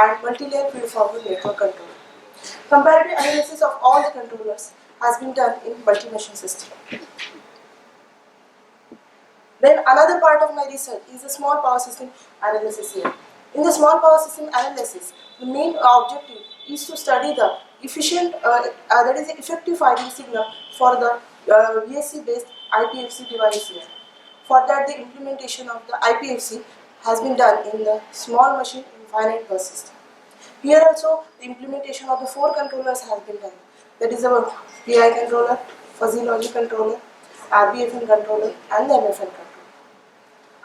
and multi-layer feed-forward network controller. Comparative analysis of all the controllers has been done in multi-machine system. Then another part of my research is the small power system analysis here. In the small power system analysis, the main objective is to study the efficient, that is the effective firing signal for the VSC-based IPFC device here. For that, the implementation of the IPFC has been done in the small machine infinite bus system. Here also, the implementation of the 4 controllers has been done. That is our PI controller, fuzzy logic controller, RBFN controller, and the MFN controller.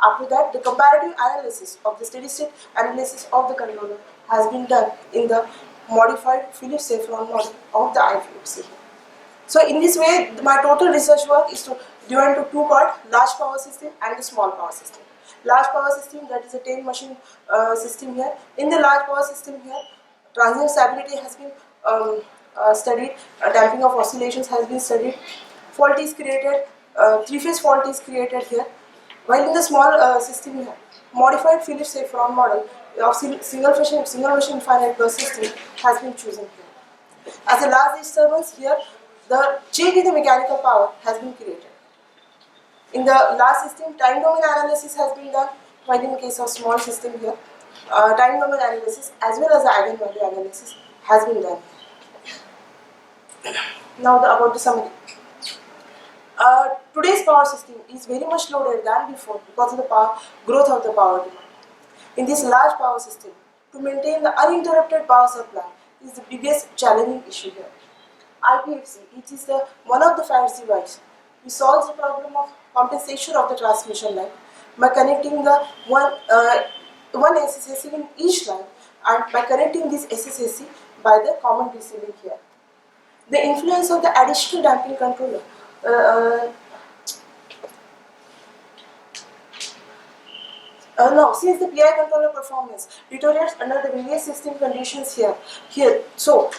After that, the comparative analysis of the steady-state analysis of the controller has been done in the modified Philips Saffron model of the IPFC. So in this way, my total research work is to divide into 2 parts: large power system and the small power system. Large power system, that is a 10 machine system here. In the large power system here, transient stability has been studied, damping of oscillations has been studied, fault is created, 3-phase fault is created here. While in the small system here, modified Philips Saffron model of single machine infinite bus system has been chosen here. As a large disturbance here, the change in the mechanical power has been created. In the large system, time domain analysis has been done, while in the case of small system here, time domain analysis as well as the eigenvalue analysis has been done. Now about the summary. Today's power system is very much loaded than before because of the growth of the power demand. In this large power system, to maintain the uninterrupted power supply is the biggest challenging issue here. IPFC, which is one of the FATS devices, we solve the problem of compensation of the transmission line by connecting the one SSAC in each line, and by connecting this SSAC by the common DC link here. The influence of the additional damping controller now, since the PI controller performance deteriorates under the various system conditions here, so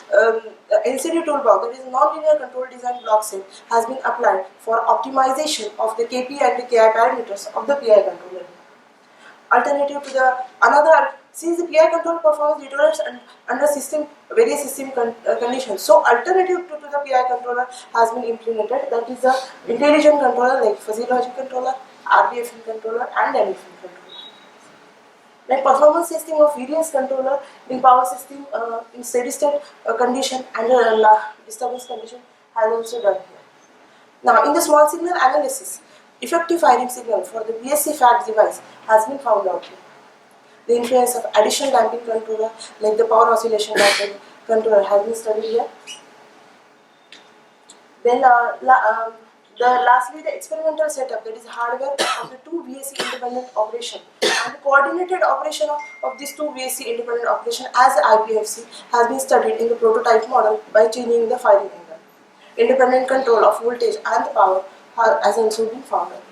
LCD toolbox, that is non-linear control design block set, has been applied for optimization of the KP and the KI parameters of the PI controller. Alternative to the since the PI controller performance deteriorates under various system conditions, so alternative to the PI controller has been implemented, that is the intelligent controller like fuzzy logic controller, RBFN controller, and MFN controller. Like performance testing of various controller in power system in steady state condition and disturbance condition has also done here. Now in the small signal analysis, effective firing signal for the VSC FATS device has been found out here. The influence of additional damping controller like the power oscillation damping controller has been studied here. Then lastly, the experimental setup, that is hardware of the 2 VSC independent operation and the coordinated operation of these 2 VSC independent operation as the IPFC has been studied in the prototype model by changing the firing angle. Independent control of voltage and the power has also been found out.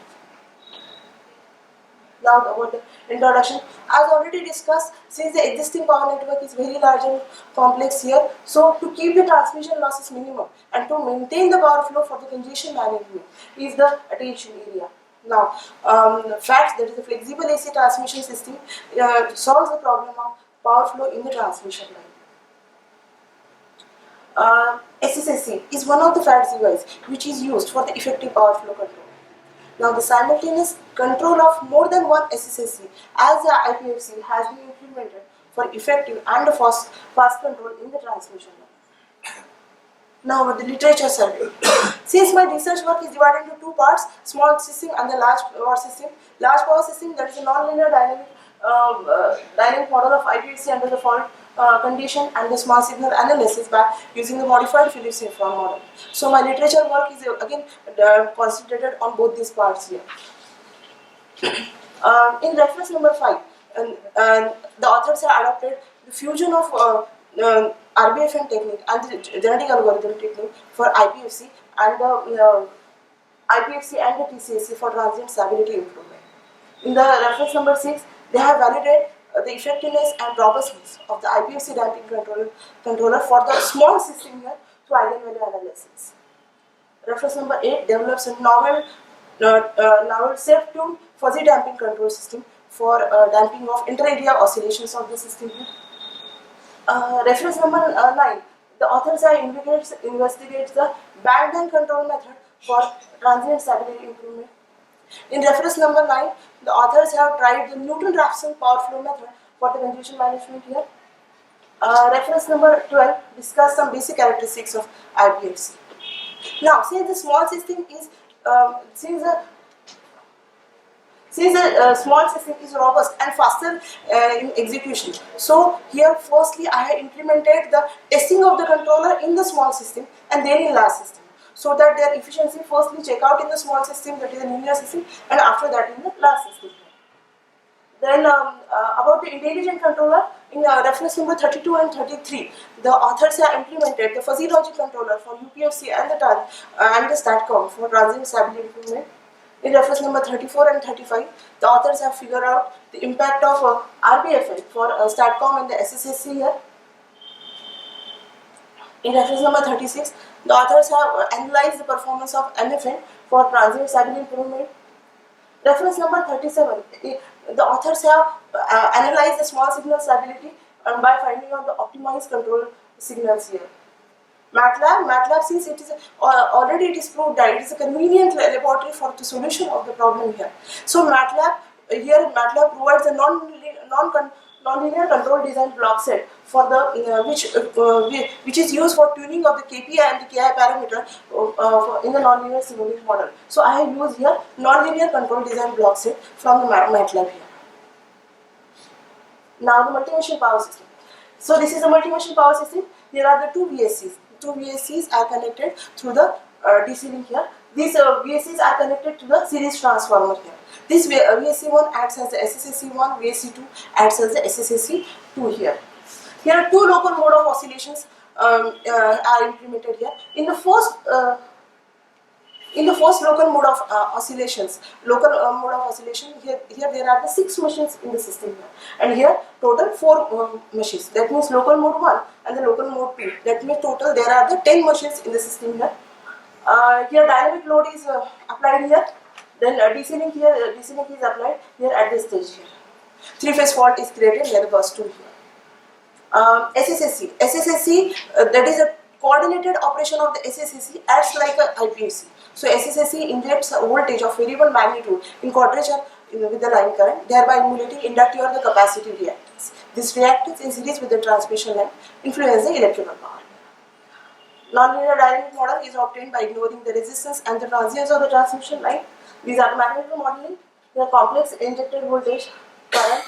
Now about the introduction. As already discussed, since the existing power network is very large and complex here, so to keep the transmission losses minimum and to maintain the power flow for the congestion management is the attention area. Now, FATS, that is the flexible AC transmission system, solves the problem of power flow in the transmission line. SSAC is one of the FATS devices which is used for the effective power flow control. Now the simultaneous control of more than one SSAC as the IPFC has been implemented for effective and fast control in the transmission line. Now the literature survey. Since my research work is divided into 2 parts, small system and the large power system. Large power system, that is a non-linear dynamic model of IPFC under the fault condition and the small signal analysis by using the modified Philips Saffron model. So my literature work is again concentrated on both these parts here. In reference number 5, the authors have adopted the fusion of RBFN technique and the genetic algorithm technique for IPFC and the IPFC and the TCAC for transient stability improvement. In the reference number 6, they have validated the effectiveness and robustness of the IPFC damping controller for the small system here through eigenvalue analysis. Reference number 8 develops a novel self-tuned fuzzy damping control system for damping of inter-area oscillations of the system here. Reference number 9. The authors have investigates the band control method for transient stability improvement. In reference number 9, the authors have tried the Newton-Raphson power flow method for the congestion management here. Reference number 12 discuss some basic characteristics of IPFC. Now, since the small system is since the small system is robust and faster in execution, so here firstly I have implemented the testing of the controller in the small system and then in large system, so that their efficiency firstly check out in the small system, that is a linear system, and after that in the large system. Then about the intelligent controller, in reference number 32 and 33, the authors have implemented the fuzzy logic controller for UPFC and the STATCOM for transient stability improvement. In reference number 34 and 35, the authors have figured out the impact of RBFL for STATCOM and the SSSC here. In reference number 36, the authors have analyzed the performance of MFN for transient stability improvement. Reference number 37, the authors have analyzed the small signal stability by finding out the optimized control signals here. MATLAB, since it is already it is proved that it is a convenient laboratory for the solution of the problem here. So MATLAB provides a non-linear control design block set for the which is used for tuning of the KPI and the KI parameter in the nonlinear simulation model. So I have used here nonlinear control design block set from the MATLAB here. Now the multi-machine power system. So this is a multi-machine power system. Here are the two VSCs. Two VSCs are connected through the DC link here. These VSCs are connected to the series transformer here. This VSC1 acts as the SSSC1, VSC2 acts as the SSSC2 here. Here are two local mode of oscillations are implemented here. In the first local mode of oscillation, here there are the 6 machines in the system here, and here total 4 machines. That means local mode 1 and the local mode 2. That means total there are the 10 machines in the system here. Here dynamic load is applied here. Then DC link is applied here at this stage here. 3-phase fault is created here, the bus 2 here. SSSC, that is a coordinated operation of the SSSC acts like a IPFC. So SSSC injects a voltage of variable magnitude in quadrature with the line current, thereby emulating inductive or the capacitive reactance. This reactance in series with the transmission line influences the electrical power. Nonlinear dynamic model is obtained by ignoring the resistance and the transients of the transmission line. These are mathematical modeling. They are complex injected voltage, current,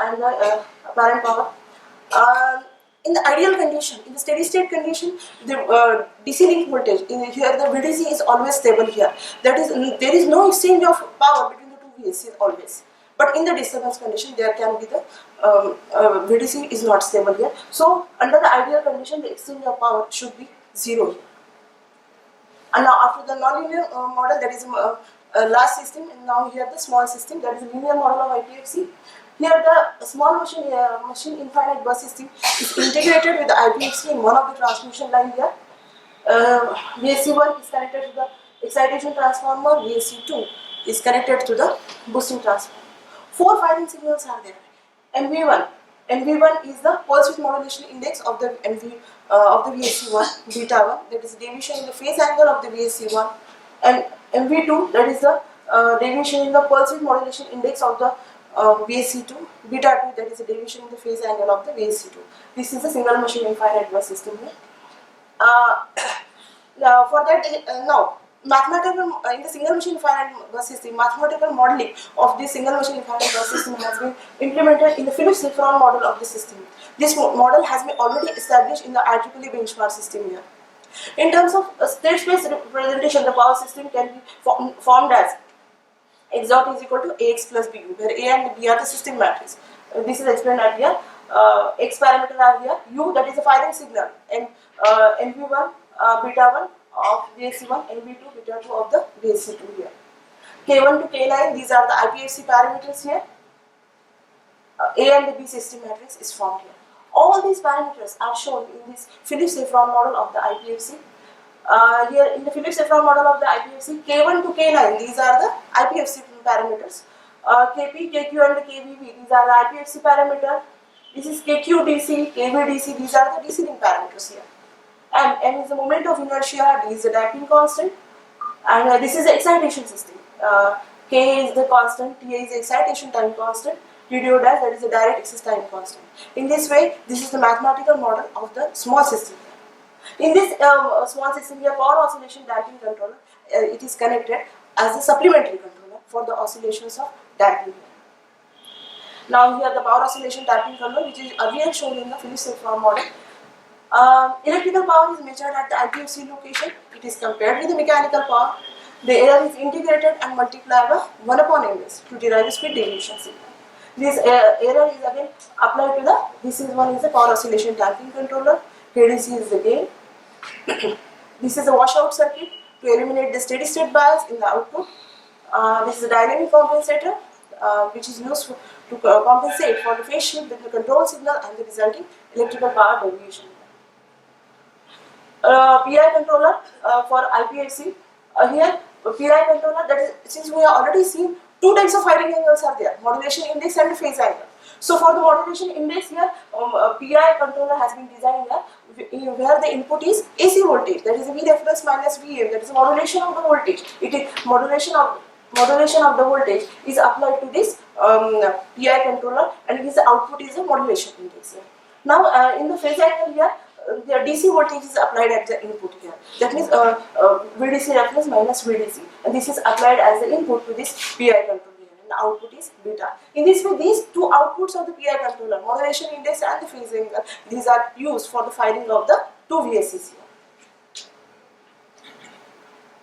and the apparent power. In the ideal condition, in the steady state condition, the DC link voltage here, the VDC is always stable here. That is, there is no exchange of power between the two VDCs always. But in the disturbance condition, there can be the VDC is not stable here. So under the ideal condition, the exchange of power should be 0 here. And now after the nonlinear model, that is a large system, and now here the small system, that is a linear model of IPFC. Here the small machine infinite bus system is integrated with the IPFC in one of the transmission line here. VSC1 is connected to the excitation transformer, VSC2 is connected to the boosting transformer. 4 firing signals are there. MV1 is the pulse width modulation index of the VSC1, beta 1, that is deviation in the phase angle of the VSC1, and MV2, that is the deviation in the pulse width modulation index of the VSC2, beta 2, that is the deviation in the phase angle of the VSC2. This is a single machine infinite bus system here. Now for that, mathematical in the single machine infinite bus system, mathematical modeling of this single machine infinite bus system has been implemented in the Phillips-Safron model of the system. This model has been already established in the IEEE benchmark system here. In terms of state space representation, the power system can be formed as X dot is equal to AX plus BU, where A and B are the system matrix. This is explained earlier. X parameter are here. U, that is the firing signal, and NV1 beta 1 of VSC1, NV2 beta 2 of the VSC2 here. K1 to K9, these are the IPFC parameters here. A and B system matrix is formed here. All these parameters are shown in this Phillips-Safron model of the IPFC. Here in the Phillips-Safron model of the IPFC, K1 to K9, these are the IPFC parameters. Kp, Kq and KVV, these are the IPFC parameter. This is KQDC, KVDC, these are the DC link parameters here. And M is the moment of inertia, D is the damping constant, and this is the excitation system. K is the constant, T is the excitation time constant, TDO dash, that is the direct access time constant. In this way, this is the mathematical model of the small system. In this small system here, power oscillation damping controller, it is connected as a supplementary controller for the oscillations of damping. Now here the power oscillation damping controller, which is earlier shown in the Phillips form model. Electrical power is measured at the IPFC location. It is compared with the mechanical power. The error is integrated and multiplied by 1 upon ms to derive the speed deviation signal. This error is again applied to the, this is one is the power oscillation damping controller, KDC is the gain. This is a washout circuit to eliminate the steady state bias in the output. This is a dynamic compensator which is used to compensate for the phase shift between the control signal and the resulting electrical power deviation. PI controller for IPFC. Here PI controller, that is, since we have already seen two types of firing angles are there, modulation index and phase angle. So for the modulation index here, PI controller has been designed here where the input is AC voltage, that is V reference minus VM, that is modulation of the voltage. It is modulation of the voltage is applied to this PI controller, and his output is a modulation index here. Now in the phase angle here, the DC voltage is applied at the input here. That means VDC reference minus VDC, and this is applied as the input to this PI controller here, and the output is beta. In this way, these two outputs of the PI controller, modulation index and the phase angle, these are used for the firing of the two VSCs here.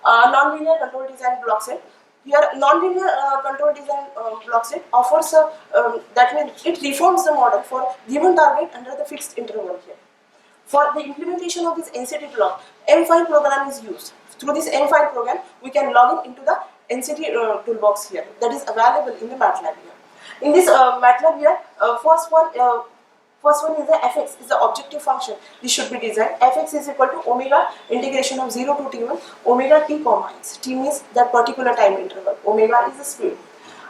Non-linear control design block set. Here, non-linear control design block set offers a, that means it reforms the model for given target under the fixed interval here. For the implementation of this NCT block, M-file program is used. Through this M-file program, we can log in into the NCT toolbox here, that is available in the MATLAB here. In this MATLAB here, first one is the fx, is the objective function. This should be designed. Fx is equal to omega integration of 0 to t1, omega t comma x. T means that particular time interval. Omega is the speed.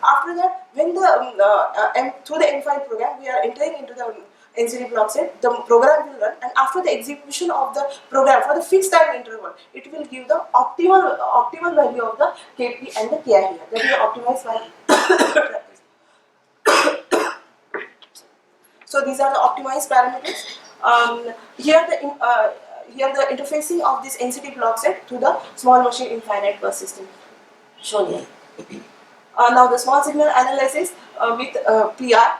After that, when the through the M-file program, we are entering into the NCT block set, the program will run, and after the execution of the program for the fixed time interval, it will give the optimal value of the Kp and the Ki here. That is the optimized value. So these are the optimized parameters. Here the interfacing of this NCT block set to the small machine infinite bus system shown here. Now the small signal analysis with PI,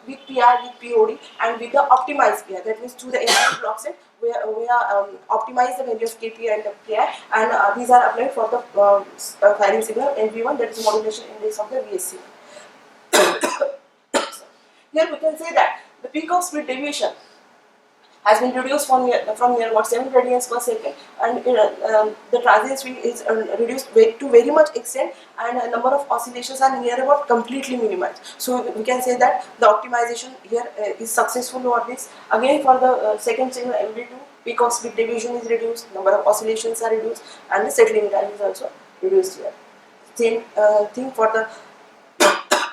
with POD, and with the optimized PI. That means to the NCT block set, we are optimize the value of Kp and the Ki, and these are applied for the firing signal NV1, that is modulation index of the VSC. Here we can say that the peak of speed deviation has been reduced from near about 7 radians per second, and the transient speed is reduced to very much extent, and a number of oscillations are near about completely minimized. So we can say that the optimization here is successful for this. Again, for the second signal MD2, peak of speed deviation is reduced, number of oscillations are reduced, and the settling time is also reduced here. Same thing for the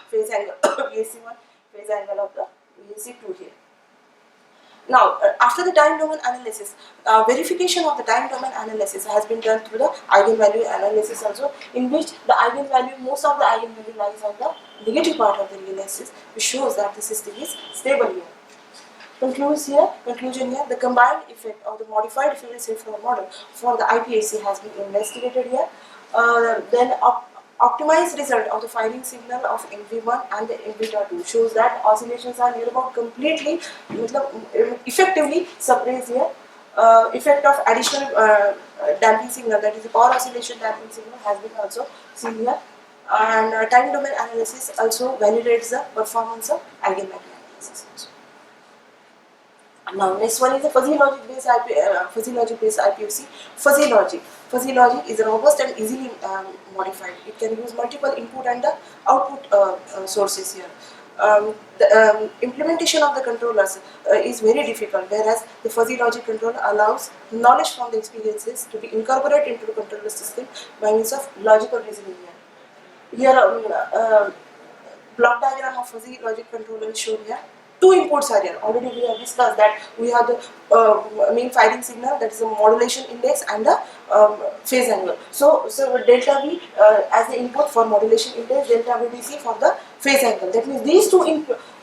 phase angle VSC1, phase angle of the VSC2 here. Now, after the time domain analysis, verification of the time domain analysis has been done through the eigenvalue analysis also, in which the eigenvalue, most of the eigenvalue lies on the negative part of the real axis, which shows that the system is stable here. Conclusion here, the combined effect of the modified Phillips waveform model for the IPAC has been investigated here. Then optimized result of the firing signal of MV1 and the MV2 shows that oscillations are near about completely, effectively suppressed here. Effect of additional damping signal, that is the power oscillation damping signal, has been also seen here. And time domain analysis also validates the performance of eigenvalue analysis also. Now next one is the fuzzy logic based IPFC. Fuzzy logic is robust and easily modified. It can use multiple input and the output sources here. The implementation of the controllers is very difficult, whereas the fuzzy logic controller allows knowledge from the experiences to be incorporated into the controller system by means of logical reasoning here. Here block diagram of fuzzy logic controller is shown here. two inputs are here. Already we have discussed that we have the main firing signal, that is the modulation index and the phase angle. So delta V as the input for modulation index, delta VDC for the phase angle. That means these two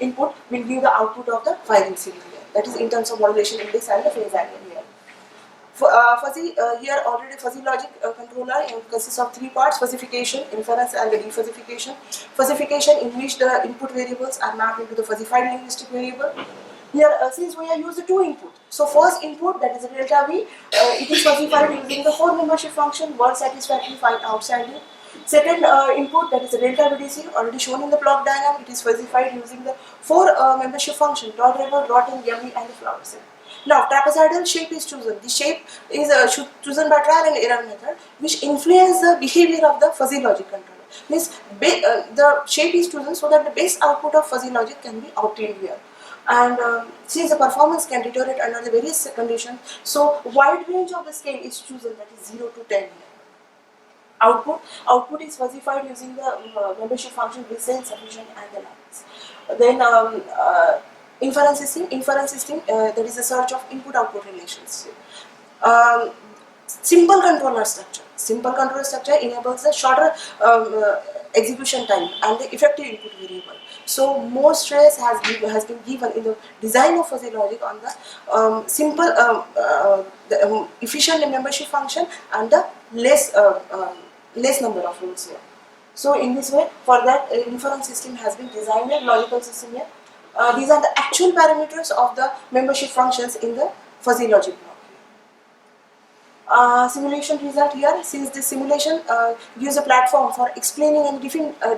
input will give the output of the firing signal here. That is in terms of modulation index and the phase angle here. Here already fuzzy logic controller consists of three parts: fuzzification, inference and the defuzzification. Fuzzification, in which the input variables are mapped into the fuzzified linguistic variable. Here since we have used the two input, so first input, that is a delta V, it is fuzzified using the 4 membership function, word satisfactory, find outstanding. Second input, that is a delta VDC, already shown in the block diagram, it is fuzzified using the 4 membership function, dot rebel, dot and yummy and the flower set. Now, trapezoidal shape is chosen. The shape is chosen by trial and error method, which influence the behavior of the fuzzy logic controller. Means the shape is chosen so that the best output of fuzzy logic can be obtained here. And since the performance can deteriorate under the various conditions, so wide range of the scale is chosen, that is 0 to 10 here. Output is fuzzified using the membership function, listen, sufficient and the lines. Then inference system, that is the search of input-output relations. Simple controller structure enables the shorter execution time and the effective input variable. So more stress has been given in the design of fuzzy logic on the simple, efficient membership function and the less number of rules here. So in this way, for that inference system has been designed, a logical system here. These are the actual parameters of the membership functions in the fuzzy logic block. Simulation result here, since this simulation gives a platform for explaining and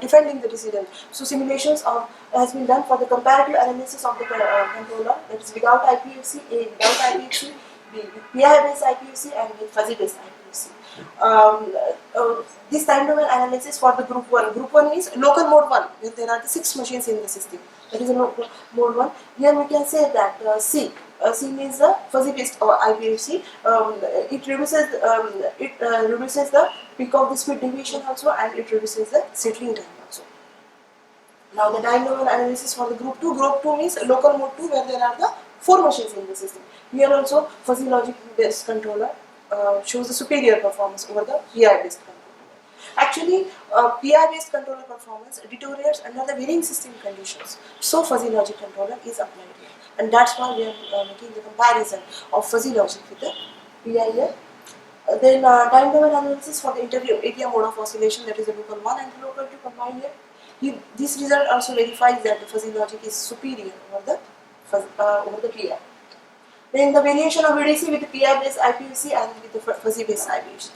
defending the decision. So simulations has been done for the comparative analysis of the controller, that is without IPFC, A without IPFC, B with PI based IPFC and with fuzzy based IPFC. This time domain analysis for the group 1. Group 1 means local mode 1, where there are the 6 machines in the system. That is a mode 1. Here we can say that C means the fuzzy based or IPFC. It reduces the peak of the speed deviation also, and it reduces the settling time also. Now the time domain analysis for the group 2. Group 2 means local mode 2, where there are the 4 machines in the system. Here also fuzzy logic based controller shows the superior performance over the PI based controller. Actually, PI based controller performance deteriorates under the varying system conditions. So fuzzy logic controller is applied here, and that's why we are making the comparison of fuzzy logic with the PI here. Then time domain analysis for the area mode of oscillation, that is the local 1 and the local 2 combined here. This result also verifies that the fuzzy logic is superior over the PI. Then the variation of VDC with the PI based IPFC and with the fuzzy based IPFC.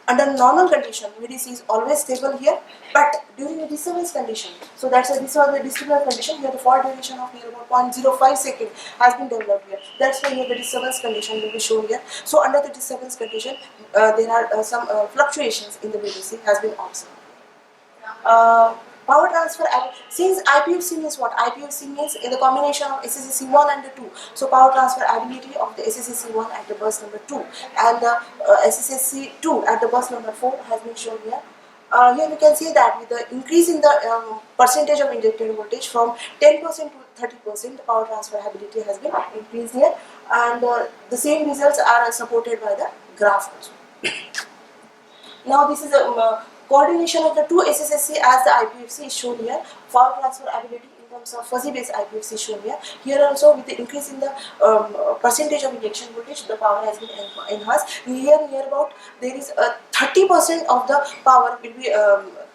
Under normal condition, VDC is always stable here, but during the disturbance condition, so that's why this was the disturbance condition. Here the fault duration of near about 0.05 second has been developed here. That's why here the disturbance condition will be shown here. So under the disturbance condition, there are some fluctuations in the VDC has been observed. Power transfer, since IPFC means what? IPFC means in the combination of SSC1 and the 2. So power transfer ability of the SSC1 at the bus number 2 and the SSC2 at the bus number 4 has been shown here. Here we can see that with the increase in the percentage of injected voltage from 10% to 30%, the power transfer ability has been increased here, and the same results are supported by the graph also. Now this is a coordination of the two SSSC as the IPFC is shown here. Power transfer ability in terms of fuzzy based IPFC is shown here. Here also with the increase in the percentage of injection voltage, the power has been enhanced. Here near about there is 30% of the power will be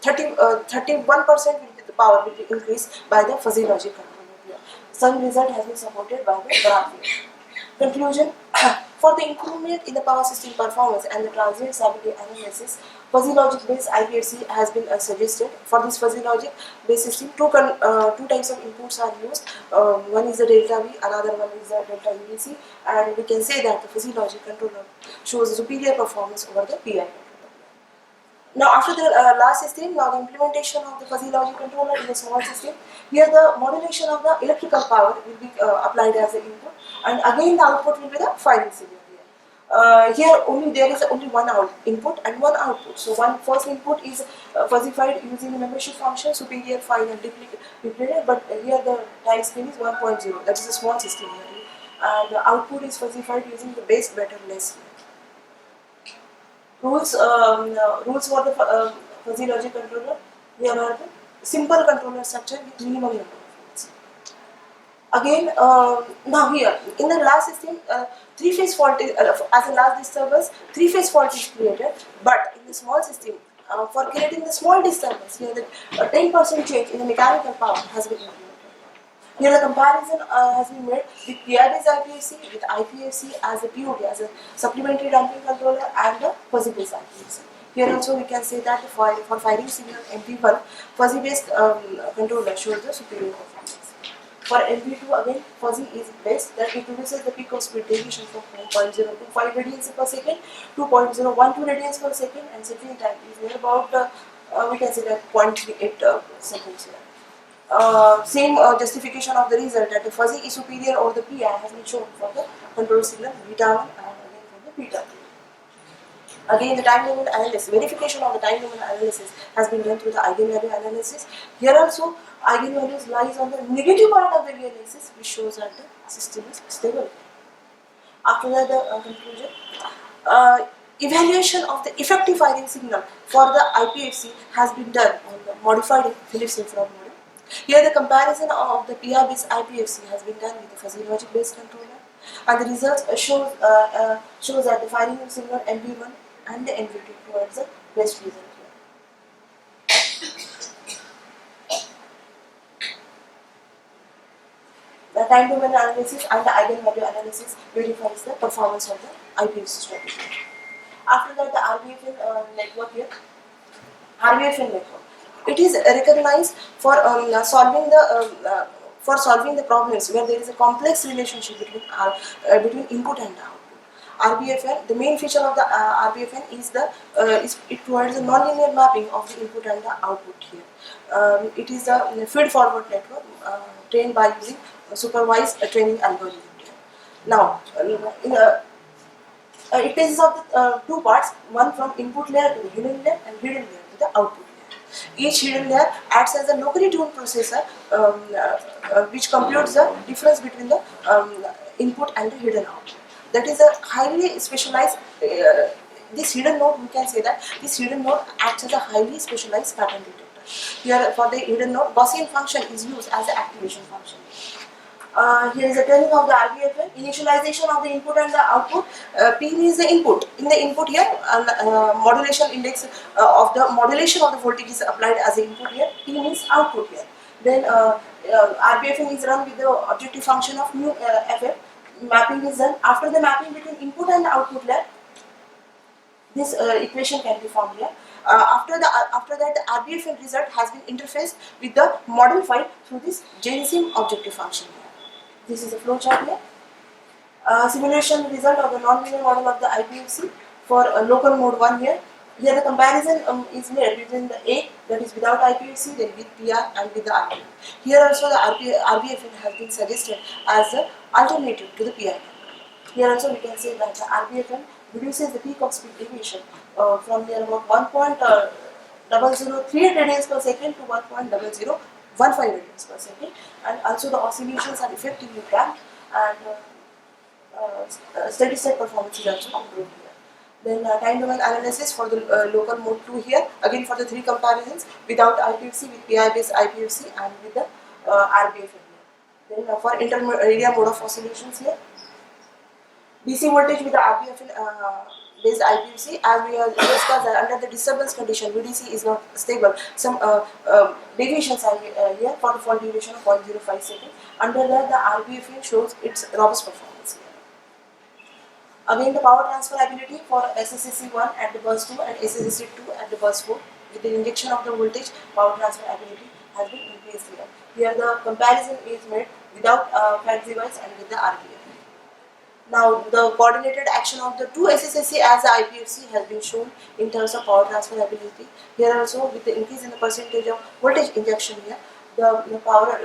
31% will be the power will be increased by the fuzzy logic controller here. Some result has been supported by the graph here. Conclusion. For the improvement in the power system performance and the transient stability analysis, fuzzy logic based IPFC has been suggested. For this fuzzy logic based system, two types of inputs are used. One is the delta V, another one is the delta VDC, and we can say that the fuzzy logic controller shows superior performance over the PI controller. Now after the last system, now the implementation of the fuzzy logic controller in a small system. Here the modulation of the electrical power will be applied as the input, and again the output will be the firing signal here. Here only there is only one input and one output. So one first input is fuzzified using the membership function superior, fine and depleted, but here the time scale is 1.0, that is a small system here. And the output is fuzzified using the base, better, less. Rules for the fuzzy logic controller. Here are the simple controller structure with minimum number of fields. Again, now here in the last system, three-phase fault is, as a last disturbance, three-phase fault is created. But in the small system, for creating the small disturbance, here the 10% change in the mechanical power has been implemented. Here the comparison has been made with PI-based IPFC, with IPFC as a POD, as a supplementary damping controller, and the fuzzy-based IPFC. Here also we can say that for firing signal MP1, fuzzy-based controller shows the superior performance. For MP2 again, fuzzy is best, that introduces the peak of speed deviation from 0.025 radians per second to 0.012 radians per second, and settling time is near about we can say that 0.38 seconds here. Same justification of the result that the fuzzy is superior over the PI has been shown for the control signal beta 1 and again for the beta 2. Again, the time domain analysis, verification of the time domain analysis has been done through the eigenvalue analysis. Here also, eigenvalues lies on the negative part of the V analysis, which shows that the system is stable. After that, the conclusion. Evaluation of the effective firing signal for the IPFC has been done on the modified Philips infrared model. Here, the comparison of the PR-based IPFC has been done with the fuzzy logic-based controller, and the results shows that the firing signal MP1 and the MP2 provides the best result here. The time domain analysis and the eigenvalue analysis verifies the performance of the IPFC strategy. After that, the RBFN network here. RBFN network. It is recognized for solving the problems where there is a complex relationship between input and output. RBFN, the main feature of the RBFN is it provides a nonlinear mapping of the input and the output here. It is a feed-forward network trained by using a supervised training algorithm here. Now, it consists of the two parts, one from input layer to the hidden layer and hidden layer to the output layer. Each hidden layer acts as a locally tuned processor which computes the difference between the input and the hidden output. That is a highly specialized, this hidden node, we can say that this hidden node acts as a highly specialized pattern detector. Here for the hidden node, Gaussian function is used as an activation function. Here is a training of the RBFN, initialization of the input and the output. P means the input. In the input here, modulation index of the modulation of the voltage is applied as the input here. P means output here. Then RBFN is run with the objective function of mu FF. Mapping is done. After the mapping between input and output layer, this equation can be formed here. After that, the RBFN result has been interfaced with the model file through this JSIM objective function here. This is a flow chart here. Simulation result of the non-linear model of the IPFC for local mode 1 here. Here the comparison is made between the A, that is without IPFC, then with PR and with the RPF. Here also the RBFN has been suggested as the alternative to the PI. Here also we can say that the RBFN reduces the peak of speed deviation from near about 1.003 radians per second to 1.0015 radians per second, and also the oscillations are effectively damped and steady state performance is also improved here. Then time domain analysis for the local mode 2 here, again for the three comparisons without IPFC, with PI based IPFC and with the RBFN here. Then for intermediate mode of oscillations here, DC voltage with the RBFN based IPFC, as we have discussed that under the disturbance condition VDC is not stable. Some deviations are here for the fault duration of 0.05 seconds. Under that, the RBFN shows its robust performance here. Again, the power transfer ability for SSSC1 at the bus 2 and SSSC2 at the bus 4 with the injection of the voltage, power transfer ability has been increased here. Here the comparison is made without flat device and with the RBFN. Now, the coordinated action of the two SSSC as the IPFC has been shown in terms of power transfer ability. Here also, with the increase in the percentage of voltage injection here, the power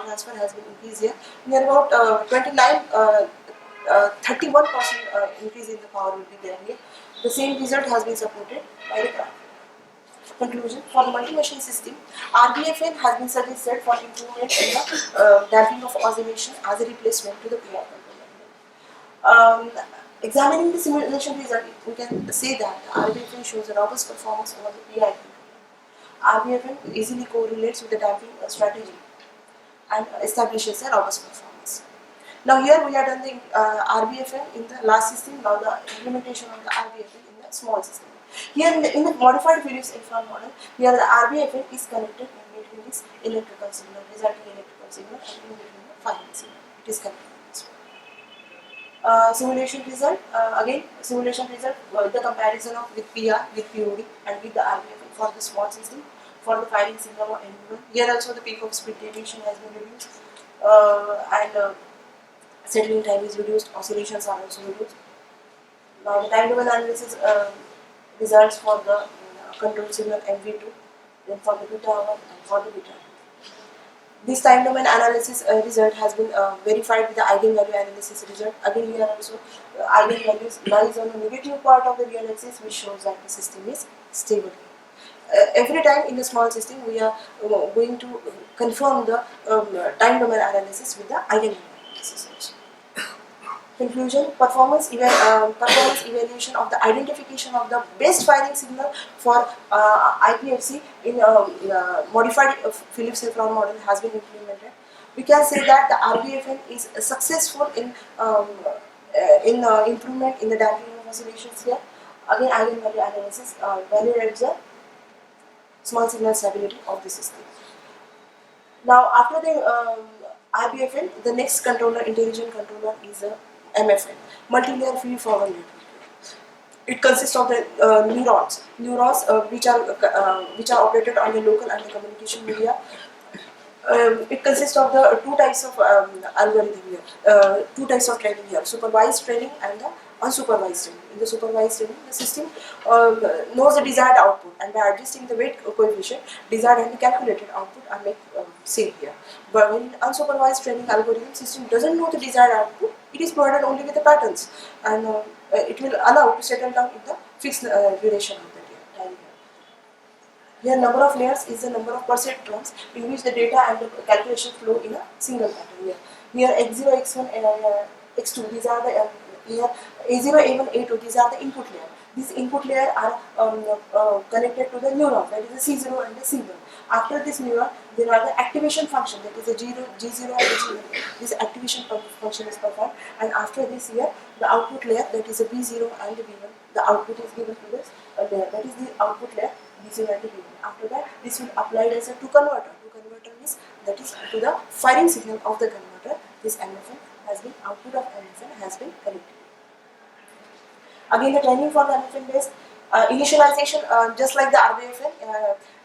transfer has been increased here. Near about 29 31% increase in the power will be there here. The same result has been supported by the graph. Conclusion: for the multi-machine system, RBFN has been suggested for improvement in the damping of oscillation as a replacement to the PR control. Examining the simulation result, we can say that the RBFN shows a robust performance over the PI control. RBFN easily correlates with the damping strategy and establishes a robust performance. Now here we have done the RBFN in the last system, now the implementation of the RBFN in the small system. Here in the modified Phillips Elfman model, here the RBFN is connected in between this electrical signal, resulting electrical signal, and in between the firing signal. It is connected in this way. Simulation result, again simulation result, the comparison of with PR, with POD and with the RBFN for the small system, for the firing signal or anyone. Here also the peak of speed deviation has been reduced and settling time is reduced, oscillations are also reduced. Now the time domain analysis results for the control signal MV2, then for the beta 1 and for the beta 2. This time domain analysis result has been verified with the eigenvalue analysis result. Again here also eigenvalues lies on the negative part of the real axis, which shows that the system is stable. Every time in the small system we are going to confirm the time domain analysis with the eigenvalue analysis also. Conclusion: performance evaluation of the identification of the best firing signal for IPFC in modified Phillips Elfman model has been implemented. We can say that the RBFN is successful in improvement in the damping of oscillations here. Again, eigenvalue analysis validates the small signal stability of the system. Now, after the RBFN, the next controller, intelligent controller, is a MFN, multi-layer feed-forward network. It consists of the neurons which are operated on the local and the communication media. It consists of the two types of algorithm here, two types of training here: supervised training and the unsupervised training. In the supervised training, the system knows the desired output, and by adjusting the weight coefficient, desired and the calculated output are made same here. But when unsupervised training algorithm, system doesn't know the desired output, it is provided only with the patterns, and it will allow to settle down in the fixed duration of the time. Here, number of layers is the number of perceptrons in which the data and the calculation flow in a single pattern. Here x0, x1, and x2, these are the here A0, A1, A2, these are the input layer. These input layer are connected to the neuron, that is the C0 and the C1. After this neuron, there are the activation function, that is the G0 and the G1. This activation function is performed, and after this here, the output layer, that is the B0 and the B1, the output is given to this layer, that is the output layer B0 and the B1. After that, this will applied as a to converter. To converter means that is to the firing signal of the converter. This MFN has been, output of MFN has been connected. Again, the training for the MFN based initialization, just like the RBFN,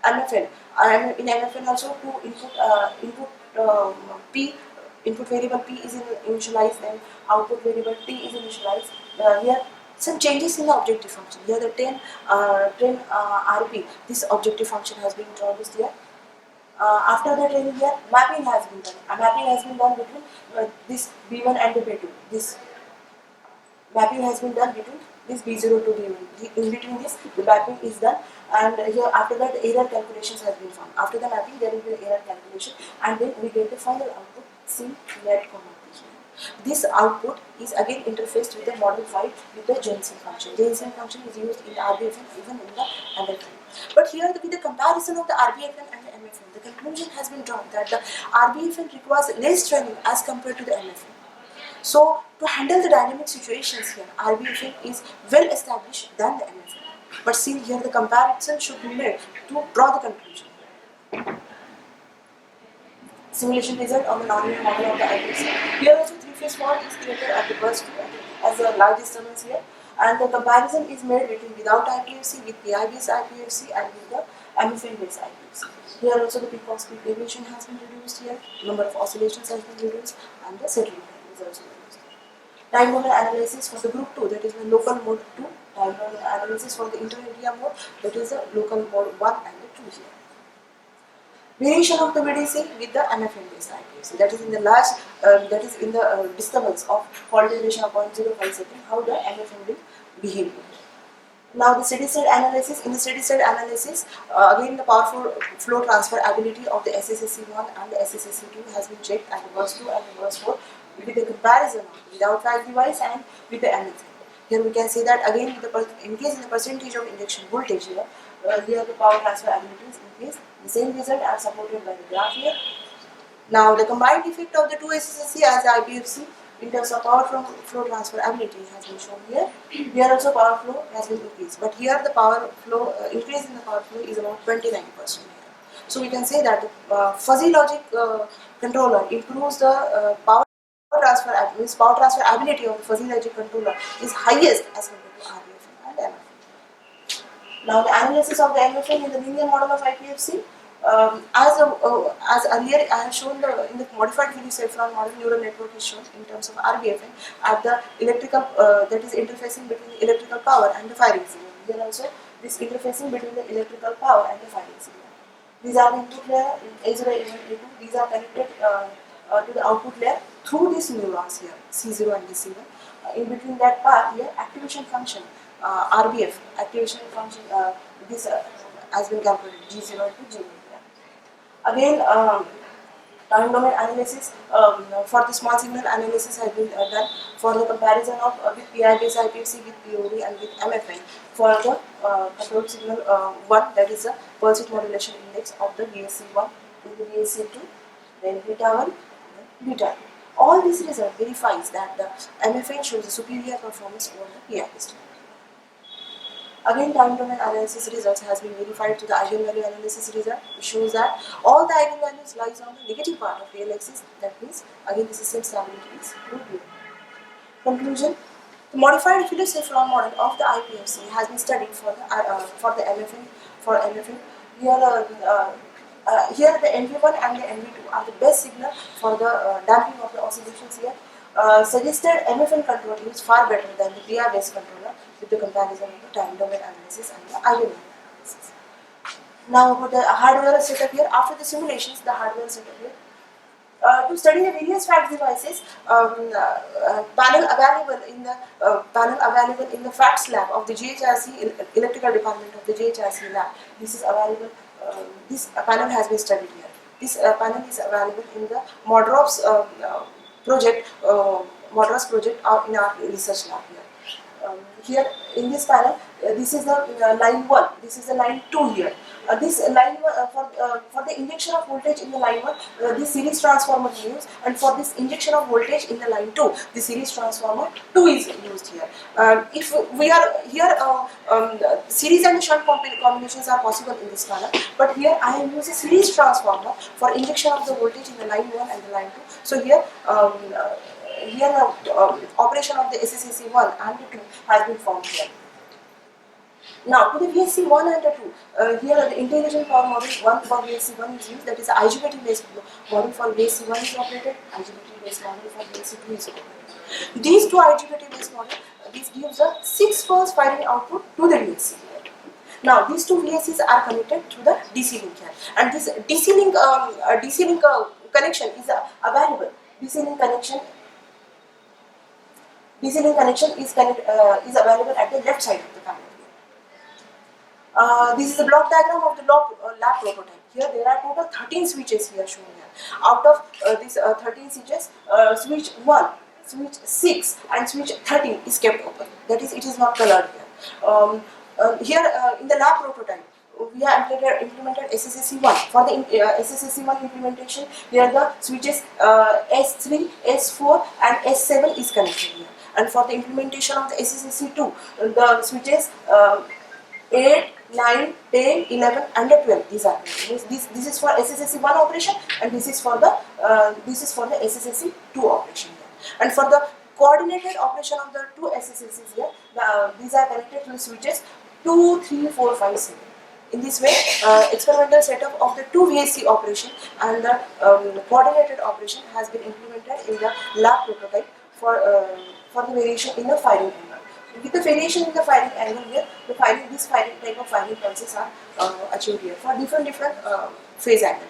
MFN, and in MFN also two input variable P is initialized, and output variable T is initialized. Here some changes in the objective function. Here the 10 RP, this objective function has been introduced here. After the training here, mapping has been done. A mapping has been done between this B1 and the B2. This mapping has been done between this B0 to B1. In between this, the mapping is done, and here after that the error calculations has been found. After the mapping, there will be the error calculation, and then we get the final output C net comma P. This output is again interfaced with the model file with the GHRCE function. GHRCE function is used in the RBFN, even in the MFN. But here, with the comparison of the RBFN and the MFN, the conclusion has been drawn that the RBFN requires less training as compared to the MFN. So, to handle the dynamic situations here, RBFN is well established than the MFN. But still here the comparison should be made to draw the conclusion. Simulation result on the nonlinear model of the IPFC. Here also three-phase fault is created at the burst as a large disturbance here, and the comparison is made between without IPFC, with PI-based IPFC, and with the MFN-based IPFC. Here also the peak of speed deviation has been reduced here, number of oscillations has been reduced, and the settling time is also reduced. Time domain analysis for the group 2, that is the local mode 2. Time domain analysis for the inter-area mode, that is the local mode 1 and the 2 here. Variation of the VDC with the MFM based IPFC, that is in the large, that is in the disturbance of fault duration of 0.05 second, how the MFM will behave. Now the steady state analysis. In the steady state analysis, again the power flow transfer ability of the SSSC1 and the SSSC2 has been checked at the verse 2 and the verse 4 with the comparison of without fact device and with the MFM. Here we can say that again with the in case in the percentage of injection voltage here, here the power transfer abilities increase. The same result are supported by the graph here. Now the combined effect of the two SSSC as the IPFC in terms of power flow transfer ability has been shown here. Here also power flow has been increased, but here the power flow increase in the power flow is about 29% here. So we can say that the fuzzy logic controller improves the power transfer ability of the fuzzy logic controller is highest as compared to RBFM and MFM. Now the analysis of the MFM in the linear model of IPFC. As earlier I have shown in the modified Phillips Saffron model, neural network is shown in terms of RBFM at the electrical that is interfacing between the electrical power and the firing signal. Here also this interfacing between the electrical power and the firing signal. These are the input layer A0, A1, A2. These are connected to the output layer through these neurons here, C0 and C1. In between that part here, activation function RBF activation function this has been calculated G0 to G1. Again, time domain analysis for the small signal analysis has been done for the comparison of with PI based IPFC with POV and with MFN for the control signal 1, that is the pulse width modulation index of the VSC1, then the VSC2, then beta 1, then beta 2. All this result verifies that the MFN shows a superior performance over the PI based. Again, time domain analysis results has been verified to the eigenvalue analysis result, which shows that all the eigenvalues lies on the negative part of real axis. That means again the system stability is good. Conclusion: the modified Phillips Saffron model of the IPFC has been studied for the MFN. For MFN, here the NV1 and the NV2 are the best signal for the damping of the oscillations here. Suggested MFN control is far better than the PI based controller with the comparison of the time domain analysis and the eigenvalue analysis. Now about the hardware setup here. After the simulations, the hardware setup here. To study the various fact devices, panel available in the facts lab of the GHRCE electrical department of the GHRCE lab. This is available. This panel has been studied here. This panel is available in the Modrops project in our research lab here. Here in this panel, this is the line 1, this is the line 2 here. This line 1 for the injection of voltage in the line 1, this series transformer is used, and for this injection of voltage in the line 2, the series transformer 2 is used here. If we are here, series and shunt combinations are possible in this panel, but here I have used a series transformer for injection of the voltage in the line 1 and the line 2. So here the operation of the SSSC1 and the 2 has been formed here. Now to the VSC1 and the 2, here the intelligent power model 1 for VSC1 is used, that is the IGBT based model for VSC1 is operated, IGBT based model for VSC2 is operated. These two IGBT based models, this gives a 6 pulse firing output to the VSC. Now these two VSCs are connected through the DC link here, and this DC link connection is available. DC link connection is available at the left side of the panel. This is the block diagram of the lab prototype. Here there are total 13 switches here shown here. Out of these 13 switches, switch 1, switch 6 and switch 13 is kept open. That is, it is not colored here. Here in the lab prototype, we have implemented SSSC1. For the SSSC1 implementation, here the switches S3, S4 and S7 is connected here. And for the implementation of the SSSC2, the switches 8, 9, 10, 11 and 12, these are connected. This is for SSSC1 operation, and this is for the SSSC2 operation here. And for the coordinated operation of the two SSSCs here, these are connected to the switches 2, 3, 4, 5, 7. In this way, experimental setup of the two VSC operation and the coordinated operation has been implemented in the lab prototype for the variation in the firing angle. With the variation in the firing angle here, this type of firing pulses are achieved here for different phase angle.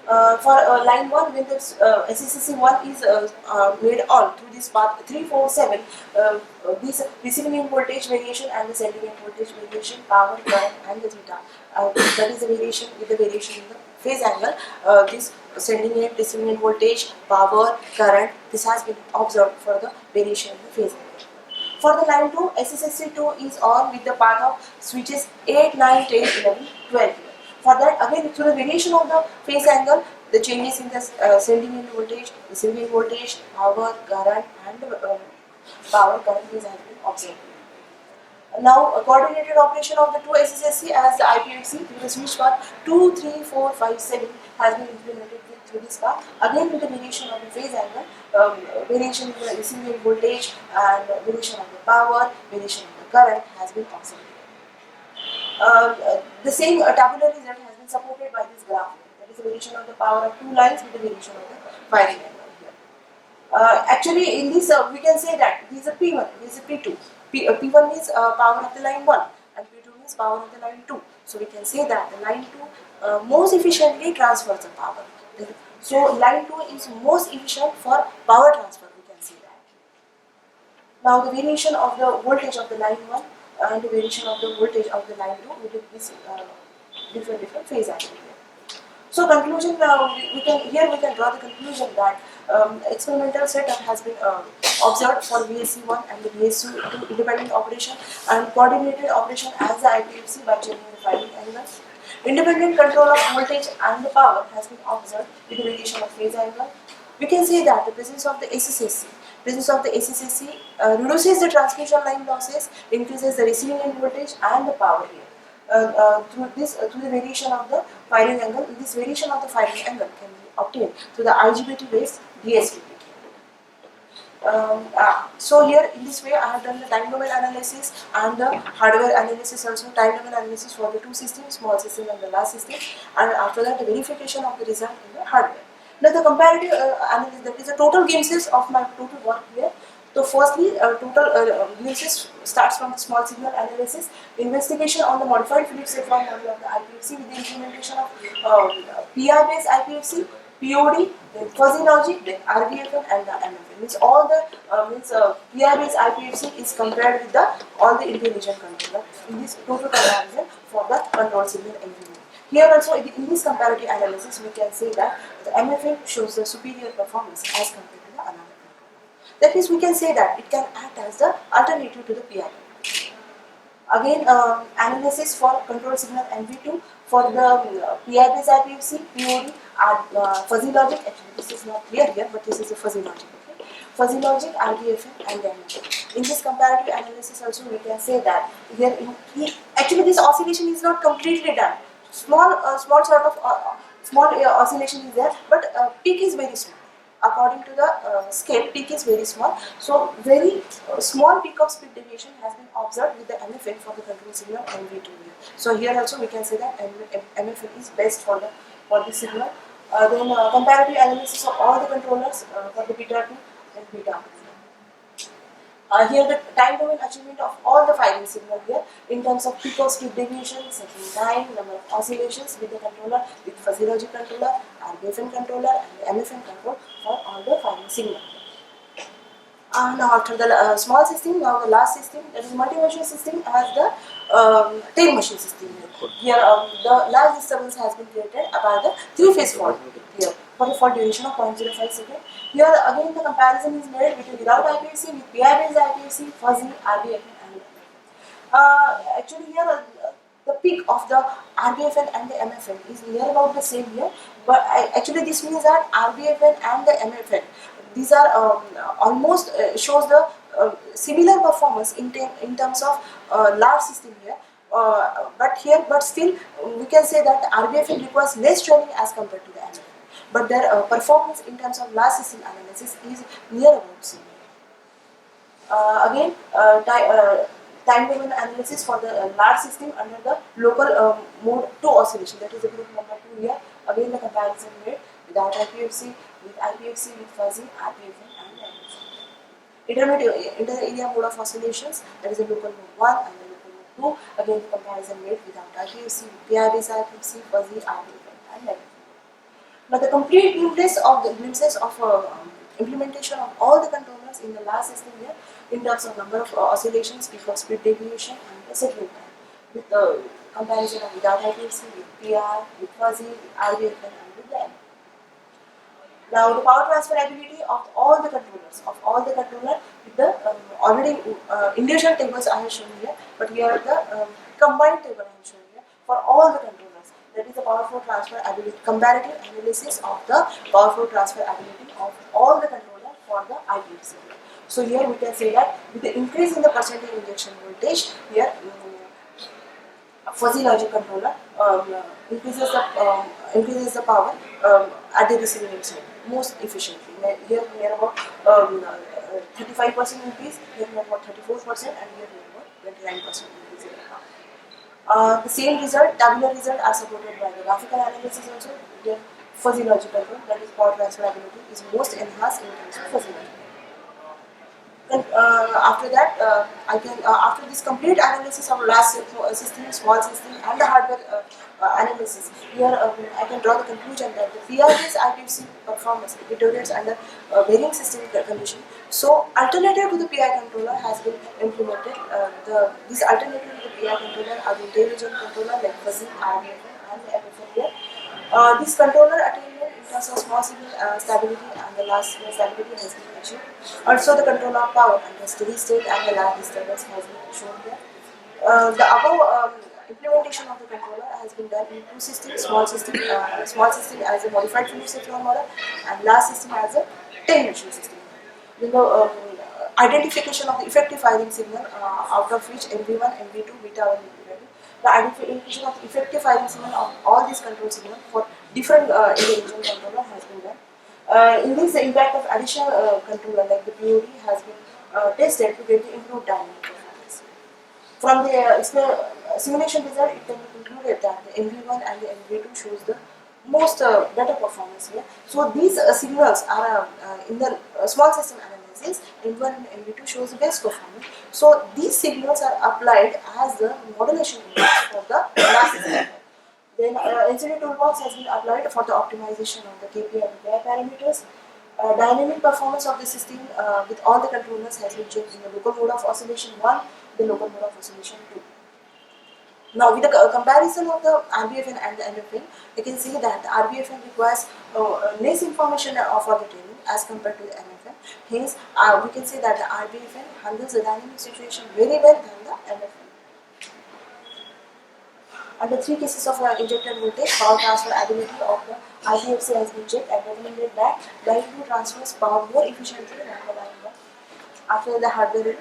For line 1, when the SSSC 1 is made on through this path 347, this receiving end voltage variation and the sending end voltage variation, power, current and the theta. That is the variation with the variation in the phase angle. This sending end, receiving end voltage, power, current, this has been observed for the variation in the phase angle. For the line 2, SSSC 2 is on with the path of switches 8, 9, 10, 11, 12 here. For that, again, through the variation of the phase angle, the changes in the sending end voltage, receiving end voltage, power, current, and power current is has been observed. Now, a coordinated operation of the two SSSC as the IPFC through the switch path 2, 3, 4, 5, 7 has been implemented through this path. Again, with the variation of the phase angle, variation in the receiving end voltage, and variation of the power, variation of the current has been observed. The same tabular result has been supported by this graph. That is the variation of the power of two lines with the variation of the firing angle here. Actually, in this we can say that this is a P1, this is a P2. P1 means power of the line 1 and P2 means power of the line 2. So we can say that the line 2 most efficiently transfers the power. So line 2 is most efficient for power transfer, we can say that. Now the variation of the voltage of the line 1 and the variation of the voltage of the line 2 with this different phase angle. So conclusion, we can draw the conclusion that experimental setup has been observed for VSC1 and the VSC2 independent operation and coordinated operation as the IPFC by changing the firing angles. Independent control of voltage and the power has been observed with the variation of phase angle. We can say that the presence of the SSSC reduces the transmission line losses, increases the receiving end voltage and the power here. Through the variation of the firing angle, this variation of the firing angle can be obtained through the IGBT based DSP. So here in this way I have done the time domain analysis and the hardware analysis also, time domain analysis for the two systems, small system and the large system, and after that the verification of the result in the hardware. Now the comparative analysis, that is the total glimpses of my total work here. So firstly, total glimpses starts from the small signal analysis, investigation on the modified Philips waveform model of the IPFC with the implementation of PI based IPFC, POD, then fuzzy logic, then RBFN and the MFN. Means all the PI based IPFC is compared with all the intelligent controller in this total comparison for the control signal engineering. Here also in this comparative analysis we can say that the MFN shows the superior performance as compared to the another controller. That means we can say that it can act as the alternative to the PI. Again, analysis for control signal MV2 for the PI based IPFC, POD and fuzzy logic. Actually this is not clear here, but this is a fuzzy logic. Okay? Fuzzy logic, RBFN and MFN. In this comparative analysis also we can say that here actually this oscillation is not completely done. Small oscillation is there, but peak is very small. According to the scale, peak is very small. So very small peak of speed deviation has been observed with the MFN for the control signal MV2 here. So here also we can say that MFN is best for the signal. Then comparative analysis of all the controllers for the beta 2 and beta 1. Here the time domain achievement of all the firing signal here in terms of peak of speed deviation, settling time, number of oscillations with the controller, with fuzzy logic controller, RBFN controller and the MFN control for all the firing signal. Now after the small system, now the last system, that is multi-machine system, has the 10 machine system here. Here the large disturbance has been created by the 3-phase fault here for the fault duration of 0.05 seconds. Here again the comparison is made with without IPFC, with PI based IPFC, fuzzy, RBFN and MFN. Actually here the peak of the RBFN and the MFN is near about the same here, but actually this means that RBFN and the MFN, these are almost shows the similar performance in terms of large system here. But still we can say that RBFN requires less training as compared to the MFN. But their performance in terms of large system analysis is near about similar. Again, time domain analysis for the large system under the local mode 2 oscillation, that is the group number 2 here. Again the comparison made without IPFC, with IPFC, with fuzzy, RBFN and MFN. Intermediate inter-area mode of oscillations, that is the local mode 1 and the local mode 2. Again the comparison made without IPFC, with PI based IPFC, fuzzy, RBFN and MFN. Now the complete glimpses of implementation of all the controllers in the last system here in terms of number of oscillations, peak of speed deviation, and the settling time, with the comparison of without IPFC, with PR, with fuzzy, with RBFN, and with the M. Now the power transfer ability of all the controller with the already individual tables I have shown here, but here the combined table I have shown here for all the controllers. That is the power flow transfer ability, comparative analysis of the power flow transfer ability of all the controller for the IPFC. So here we can say that with the increase in the percentage injection voltage, here fuzzy logic controller increases the power at the receiving end side most efficiently. Here we are about 35% increase, here we are about 34%, and here we are about 29% increase in the power. The same result, tabular result, are supported by the graphical analysis also. Here fuzzy logic control, that is power transfer ability, is most enhanced in terms of fuzzy logic. Then after that, I can after this complete analysis of large system, small system, and the hardware analysis, here I can draw the conclusion that the PR's IPFC performance deteriorates under varying system condition. So, alternative to the PI controller has been implemented. These alternative to the PI controller are the intelligent controller like fuzzy, RBFN, and the MFN here. This controller attainment in terms of small signal stability and the large signal stability has been achieved. Also, the control of power and the steady state and the large disturbance has been shown here. The above implementation of the controller has been done in two systems: small system as a modified Phillips Cephalon model, and large system as a 10-dimensional system. You know, identification of the effective firing signal out of which MV1, MV2, beta 1, beta 2. The identification of the effective firing signal of all these control signals for different individual controller has been done. In this, the impact of additional controller like the POD has been tested to get the improved dynamic performance. From the simulation result, it can be concluded that the MV1 and the MV2 shows the most better performance here. So these signals are in the small system analysis. MV1 and MV2 shows the best performance. So these signals are applied as the modulation inputs for the large system. Then LCD toolbox has been applied for the optimization of the KPI and KPI parameters. Dynamic performance of the system with all the controllers has been checked in the local mode of oscillation 1, the local mode of oscillation 2. Now, with the comparison of the RBFN and the MFN, you can see that the RBFN requires less information for the training as compared to the MFN. Hence, we can say that the RBFN handles the dynamic situation very well than the MFN. Under three cases of injected voltage, power transfer ability of the IPFC has been checked and recommended that line 2 transfers power more efficiently than the line 1. After the hardware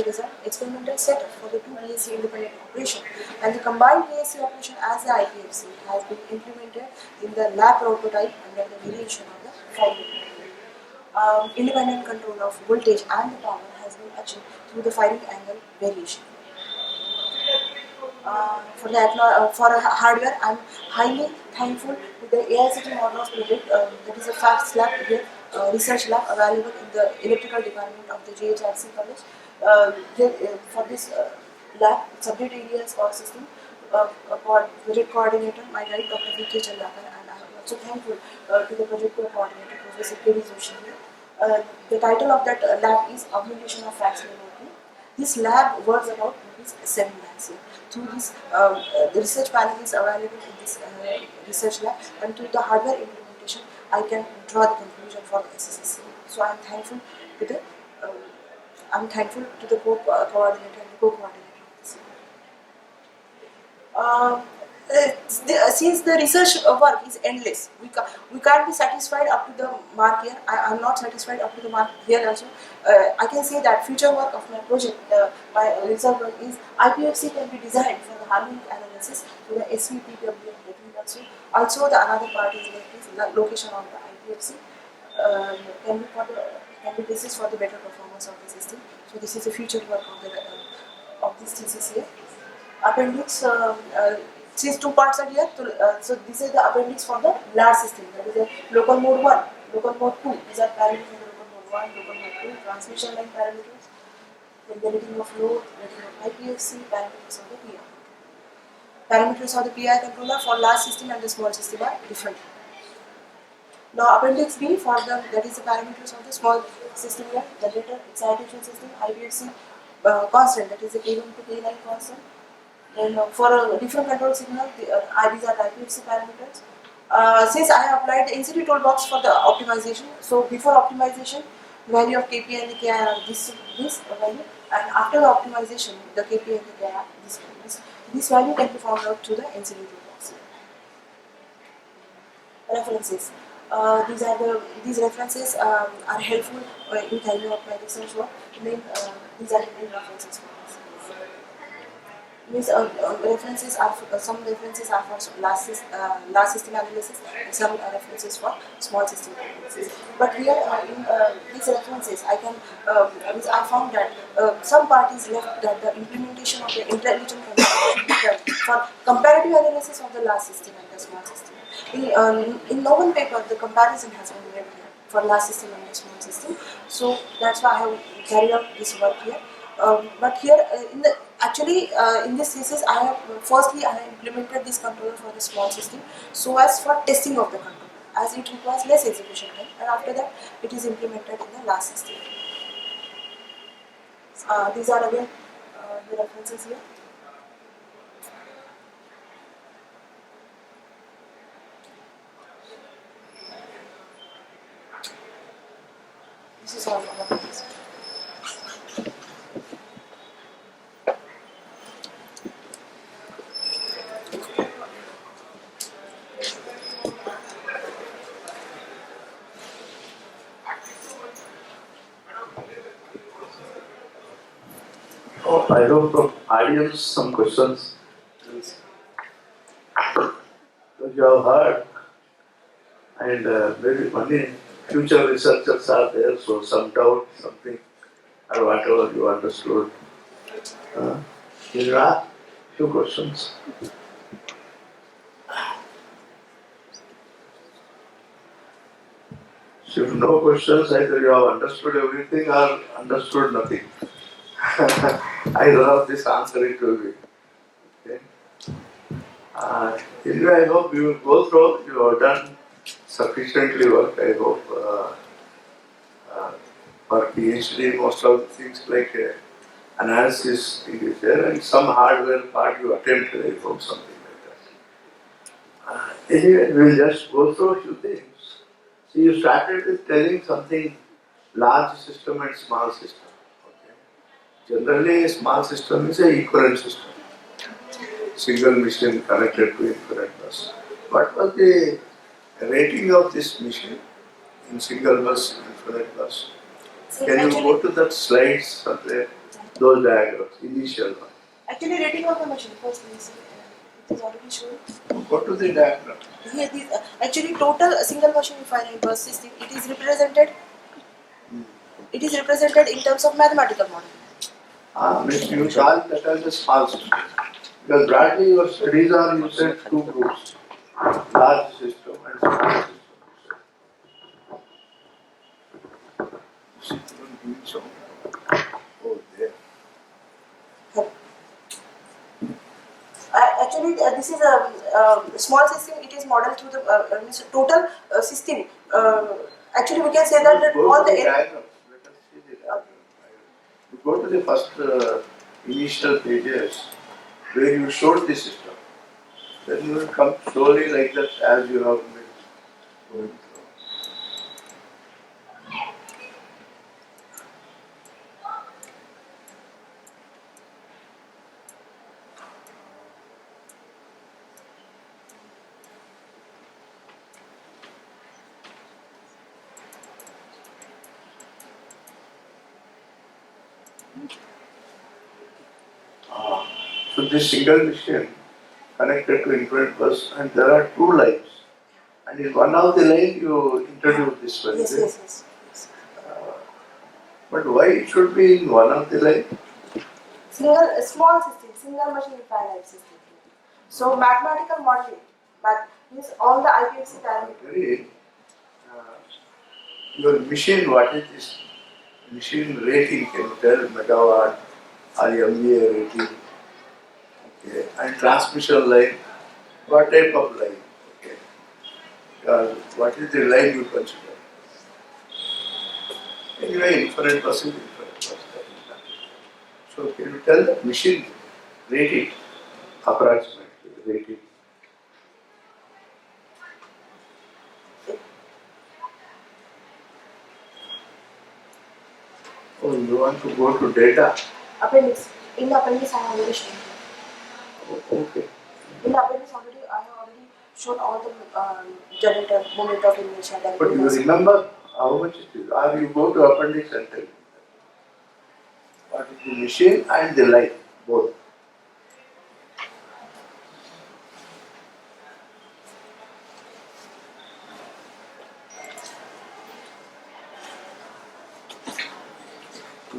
result, experimental setup for the two VSC independent operation and the combined VSC operation as the IPFC has been implemented in the lab prototype under the variation of the firing. Independent control of voltage and the power has been achieved through the firing angle variation. For hardware, I am highly thankful to the AICT Models project, that is a FACTS lab here, research lab available in the electrical department of the GHRCE college. For this lab, subject areas or system, project coordinator, my right, Dr. V.K. Chandakar, and I am also thankful to the project coordinator, Professor K.D. Joshi here. The title of that lab is Augmentation of FACTS Laboratory. This lab works about 7 lakhs here. Through this, the research panel is available in this research lab, and through the hardware implementation, I can draw the conclusion for the SSSC. So I am thankful to the co-coordinator and the co-coordinator of this. Since the research work is endless, we can't be satisfied up to the mark here. I am not satisfied up to the mark here also. I can say that future work of my project, my research work is IPFC can be designed for the harmonic analysis to the SVPW and WW. Also, the another part is like this location of the IPFC can be basis for the better performance of the system. So this is the future work of this thesis here. Appendix. Since two parts are here, so this is the appendix for the large system. That is the local mode 1, local mode 2. These are parameters of local mode 1, local mode 2, transmission line parameters, then the rating of load, rating of IPFC, parameters of the PI. Parameters of the PI controller for large system and the small system are different. Now appendix B for the, that is the parameters of the small system here, the data excitation system, IPFC constant, that is the K1 to K9 constant. Then for a different control signal, these are the IPFC parameters. Since I have applied the NCT toolbox for the optimization, so before optimization, value of KP and the KI are this value, and after the optimization, the KP and the KI are this value can be found out through the NCT toolbox. References. These references are helpful in carrying out my research work. These are the main references for us. References are some references are for large system analysis and some references for small system analysis. But here in these references, I found that some parties left that the implementation of the intelligent control for comparative analysis of the large system and the small system. In no one paper, the comparison has been made here for large system and the small system. So that's why I have carried out this work here. But here, in this thesis, I have implemented this controller for the small system, so as for testing of the controller, as it requires less execution time, and after that, it is implemented in the last system. These are again the references here. This is all the references. I hope from audience some questions. You have heard, and maybe many future researchers are there, so some doubt, something, or whatever you understood. You ask few questions. So if no questions, either you have understood everything or understood nothing. Either of this answer it will be. Okay. Anyway, I hope you will go through. You have done sufficiently work. I hope for PhD, most of the things like analysis is there, and some hardware part you attempted. I hope something like that. Anyway, we will just go through a few things. So you started with telling something large system and small system. Generally, a small system is an equivalent system. Single machine connected to infinite bus. What was the rating of this machine in single bus, infinite bus? Can you go to that slides somewhere? Those diagrams, initial one. Actually, rating of the machine, first it is already shown. Go to the diagram. Here, actually, total single machine infinite bus system, it is represented. It is represented in terms of mathematical model. Means you call that as a small system. Because broadly your studies are, you said, two groups, large system and small system. Oh, there. Actually, this is a small system. It is modeled through the total system. Actually, we can say that all the diagrams. Let us see the diagram. You go to the first initial pages where you showed the system. Then you will come slowly like that as you have been going through. So this single machine connected to infinite bus, and there are two lines. And in one of the line you introduce this one. Yes. But why it should be in one of the line? Small system, single machine infinite system. So mathematical modeling, means all the IPFC parameters. Your machine, what is this? Machine rating, can you tell megawatt or MVA rating? Okay. And transmission line, what type of line? Okay. Because what is the line you consider? Anyway, infinite bus is infinite bus. That is nothing. So can you tell the machine rate it approximately, rate it? Oh, you want to go to data? Appendix. In the appendix, I have already shown. Oh, okay. In the appendix, I have already shown all the generator, moment of inertia. But you remember how much it is? Or you go to appendix and tell me what is the machine and the line, both.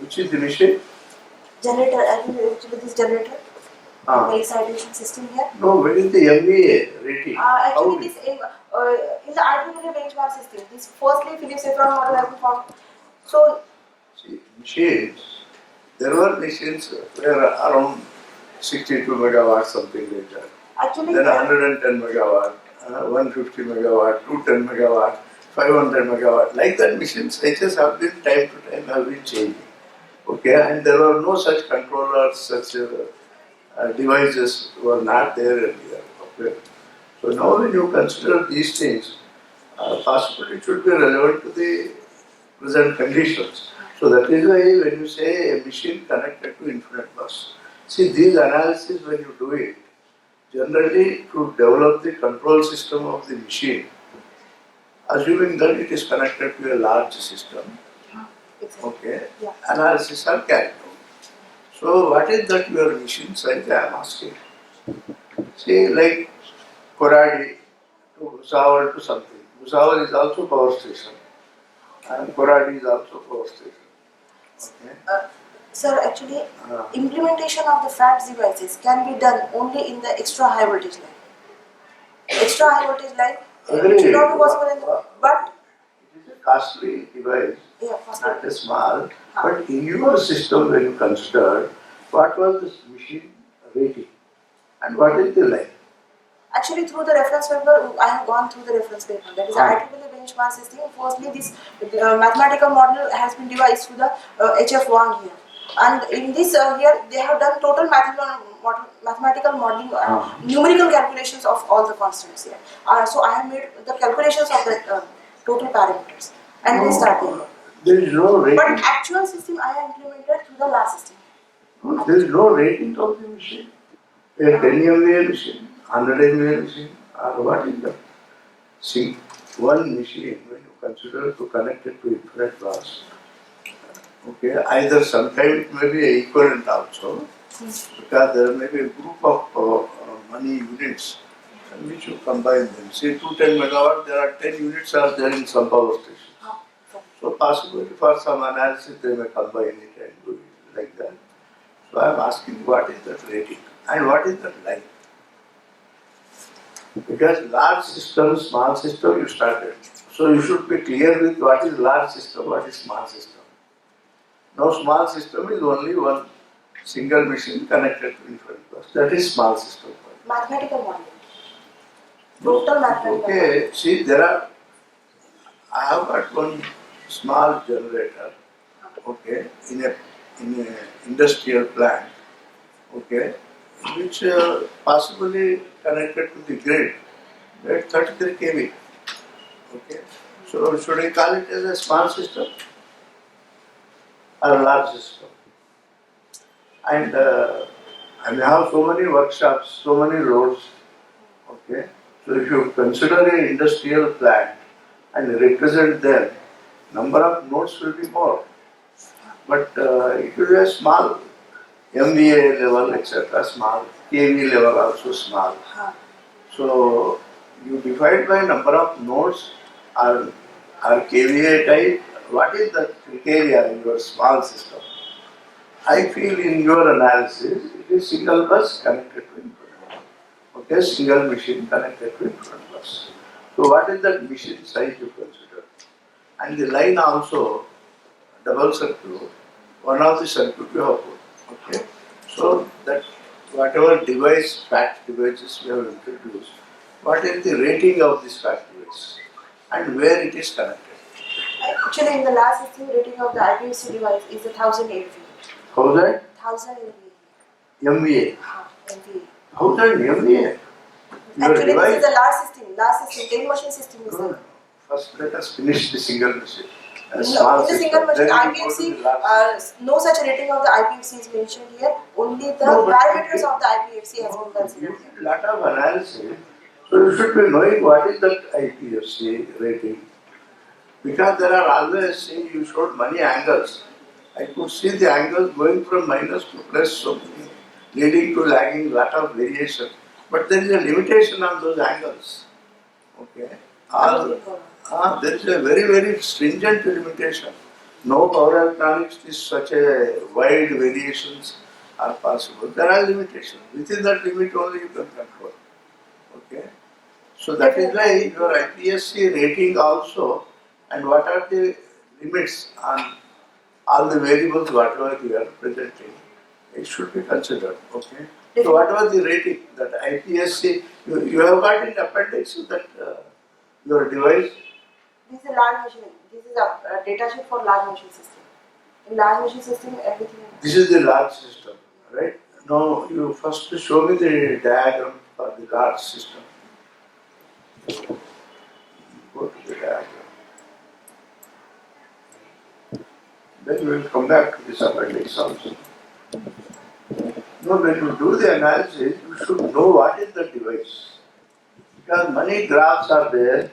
Which is the machine? Generator, I will actually this generator. Ah. The excitation system here. No, where is the MVA rating? Actually, this in the IEEE benchmark system, this firstly Philips Efron model has been found. So, See, machines, there were machines were around 62 megawatts, something like that. actually, Then 110 megawatt, 150 megawatt, 210 megawatt, 500 megawatt. Like that, machine sizes have been time to time have been changing. Okay, and there were no such controllers, such devices were not there earlier. Okay. So now when you consider these things, possibly it should be relevant to the present conditions. So that is why when you say a machine connected to infinite bus, see these analysis when you do it, generally to develop the control system of the machine, assuming that it is connected to a large system, exactly. okay, Yeah. analysis are carried out. So what is that your machine size I am asking? See like Koradi to Bhusawal to something. Bhusawal is also power station and Koradi is also power station. Okay. Sir, actually, implementation of the FATS devices can be done only in the extra high voltage line. Extra high voltage line, it should not be possible in the, but it is a costly device, yeah, not a small. But in your system, when you consider what was this machine rating and what is the line? actually, through the reference paper, I have gone through the reference paper. That is IEEE benchmark system. Firstly, this mathematical model has been devised through the HF Wang here. And in this here, they have done total mathematical modeling, numerical calculations of all the constants here. So I have made the calculations of the total parameters. And we started. There is no rating. But actual system I have implemented through the last system. No, there is no rating of the machine. A 10 MVA machine, 100 MVA machine, or what is that? See, one machine, when you consider to connect it to infinite bus, okay, either sometime it may be equivalent also, because there may be a group of money units which you combine them. Say 210 megawatt, there are 10 units are there in some power station. So possibly for some analysis they may combine it and do it like that. So I am asking what is that rating and what is that line? Because large system, small system you started. So you should be clear with what is large system, what is small system. Now small system is only one single machine connected to infinite bus. That is small system. Mathematical modeling. Total mathematical Okay, see I have got one small generator, okay, in a industrial plant, okay, which possibly connected to the grid at 33 kV, okay. So should I call it as a small system or a large system? And I may have so many workshops, so many loads, okay. So if you consider an industrial plant and represent them, number of nodes will be more. But it will be a small MVA level, etc. small, KV level also small. So you divide by number of nodes or KVA type. What is the criteria in your small system? I feel in your analysis it is single bus connected to infinite. Okay, single machine connected to infinite bus. So what is that machine size you consider? And the line also double circuit, one of the circuit you have put. Okay, so that whatever device, fact devices we have introduced, what is the rating of this factories and where it is connected. Actually, in the last system, rating of the IPFC device is 1000 MVA. How that? 1000 MVA. MVA. MVA. How that MVA? Your Actually, device? this is the last system. 10 machine system is No, there. first let us finish the single machine. No, in the single machine, Then we go to the IPFC, last. no such rating of the IPFC is mentioned here. Only the No, but parameters of the IPFC has been considered. You did a lot of analysis, so you should be knowing what is that IPFC rating. Because there are always, see, you showed many angles. I could see the angles going from minus to plus, so leading to lagging lot of variation. But there is a limitation on those angles. Okay. There is a very, very stringent limitation. No power electronics is such a wide variations are possible. There are limitations. Within that limit only you can control. Okay. So that is why your IPSC rating also, and what are the limits on all the variables whatever you are presenting, it should be considered. Okay. So what was the rating that IPSC, you have got in appendix that your device? This is a large machine. This is a data sheet for large machine system. In large machine system, everything. This is the large system, right? Now you first show me the diagram for the large system. Go to the diagram. Then we will come back to this appendix also. Now when you do the analysis, you should know what is the device. Because many graphs are there,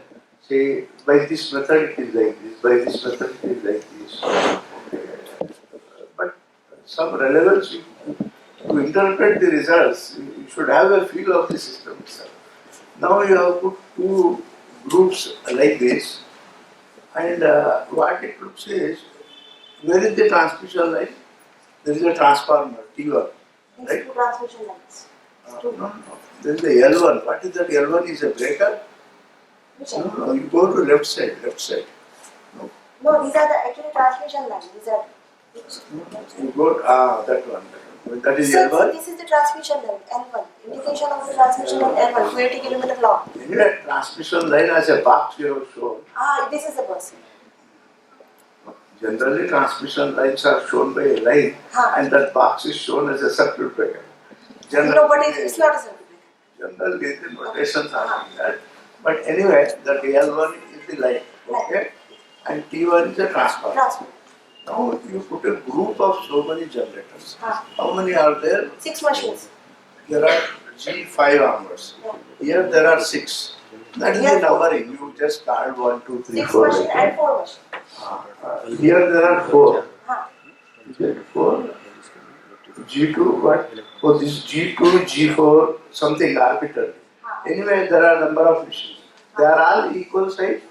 say by this method it is like this, by this method it is like this. Okay. But some relevance to interpret the results, you should have a feel of the system itself. Now you have put two groups like this, and what it looks is, where is the transmission line? There is a transformer, T1. These Right? two transmission lines. No. There is a L1. What is that? L1 is a breaker? Which No, one? no, you go to left side. No, these are the actually transmission lines. These are. You go, that one. That is Sir, L1. this is the transmission line, L1. Indication of the transmission line, L1, 280 km long. Anyway, transmission line as a box you have shown. This is the bus. Generally, transmission lines are shown by a line, and that box is shown as a circuit breaker. No, but it's not a circuit breaker. Generally, the notations are like that. But anyway, the L1 is the line, okay? And T1 is a transformer. Transmission. Now you put a group of so many generators. How many are there? 6 machines. There are G5 onwards. Here there are 6. That is the numbering. You just called 1, 2, 3, 6 4. machines and 4 machines. Here there are 4. Is it 4? G2 what? Oh, this G2, G4, something arbitrary. Anyway, there are number of machines. They are all equal size?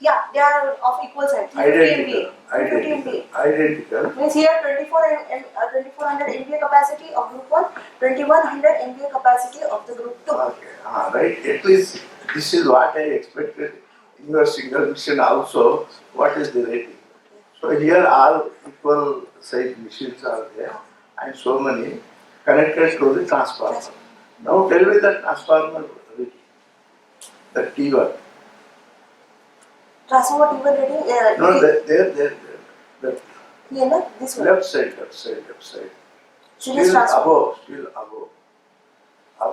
Yeah, they are of equal size. 350 MVA. Identical. Means here 2400 MVA capacity of group 1, 2100 MVA capacity of the group 2. Okay, right. At least this is what I expected in your single machine also. What is the rating? So here all equal size machines are there and so many connected to the transformer. Now tell me the transformer rating, the T1. Transformer T1 rating. No, there. Here, no? This one. Left side. Series transformer.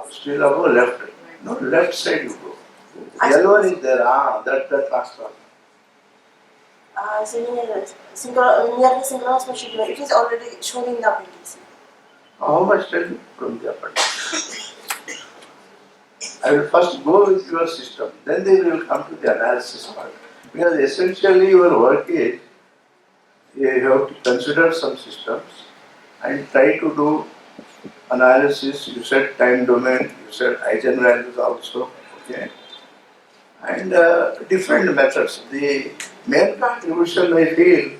Still above left. No, left side you go. L1 is there, that transformer. Near the synchronous machine. It is already shown in the appendix. How much tell me from the appendix? I will first go with your system, then they will come to the analysis part. Because essentially your work is, you have to consider some systems and try to do analysis. You said time domain, you said eigenvalues also, okay? And different methods. The main contribution I feel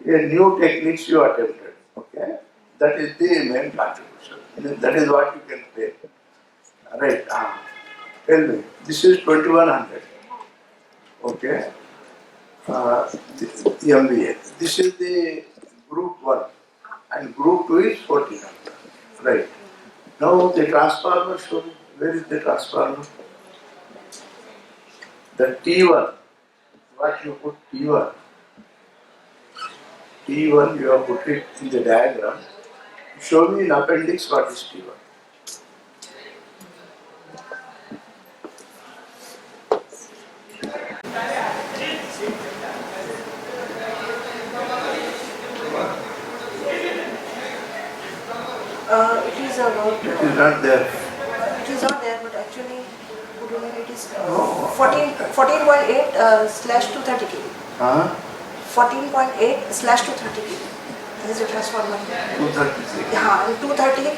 is new techniques you attempted, okay? That is the main contribution. That is what you can pay. Right, tell me, this is 2100, okay? The MBA. This is the group 1 and group 2 is 1400, right? Now the transformer, show me, where is the transformer? The T1, what you put T1? T1 you have put it in the diagram. Show me in appendix what is T1. It is about. It is not there. It is not there, but actually, it is No. 14.8 slash 230 kV. Huh? 14.8 slash 230 kV. This is a transformer. 236. Yeah, and 230,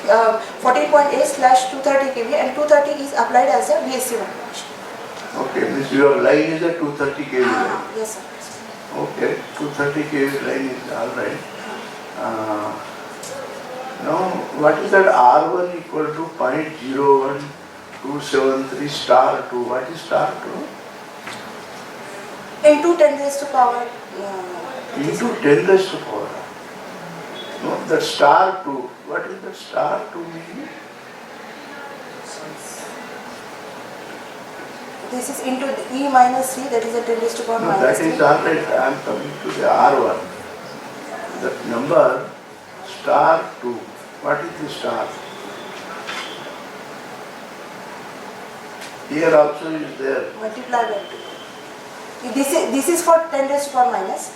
14.8 slash 230 kV, and 230 is applied as a VSC connection. Okay, means your line is a 230 kV line. Yes, sir. Okay, 230 kV line is alright. Now, what is that R1 equal to 0.01273 star 2? What is star 2? Into 10 raised to power. Into 10 raised to power. No, that star 2. What is that star 2 meaning? This is into E minus C, that is a 10 raised to power No, minus that is 3. alright. I am coming to the R1. That number star 2. What is the star? Here also is there. Multiply by 2. This is for 10 raised to power minus.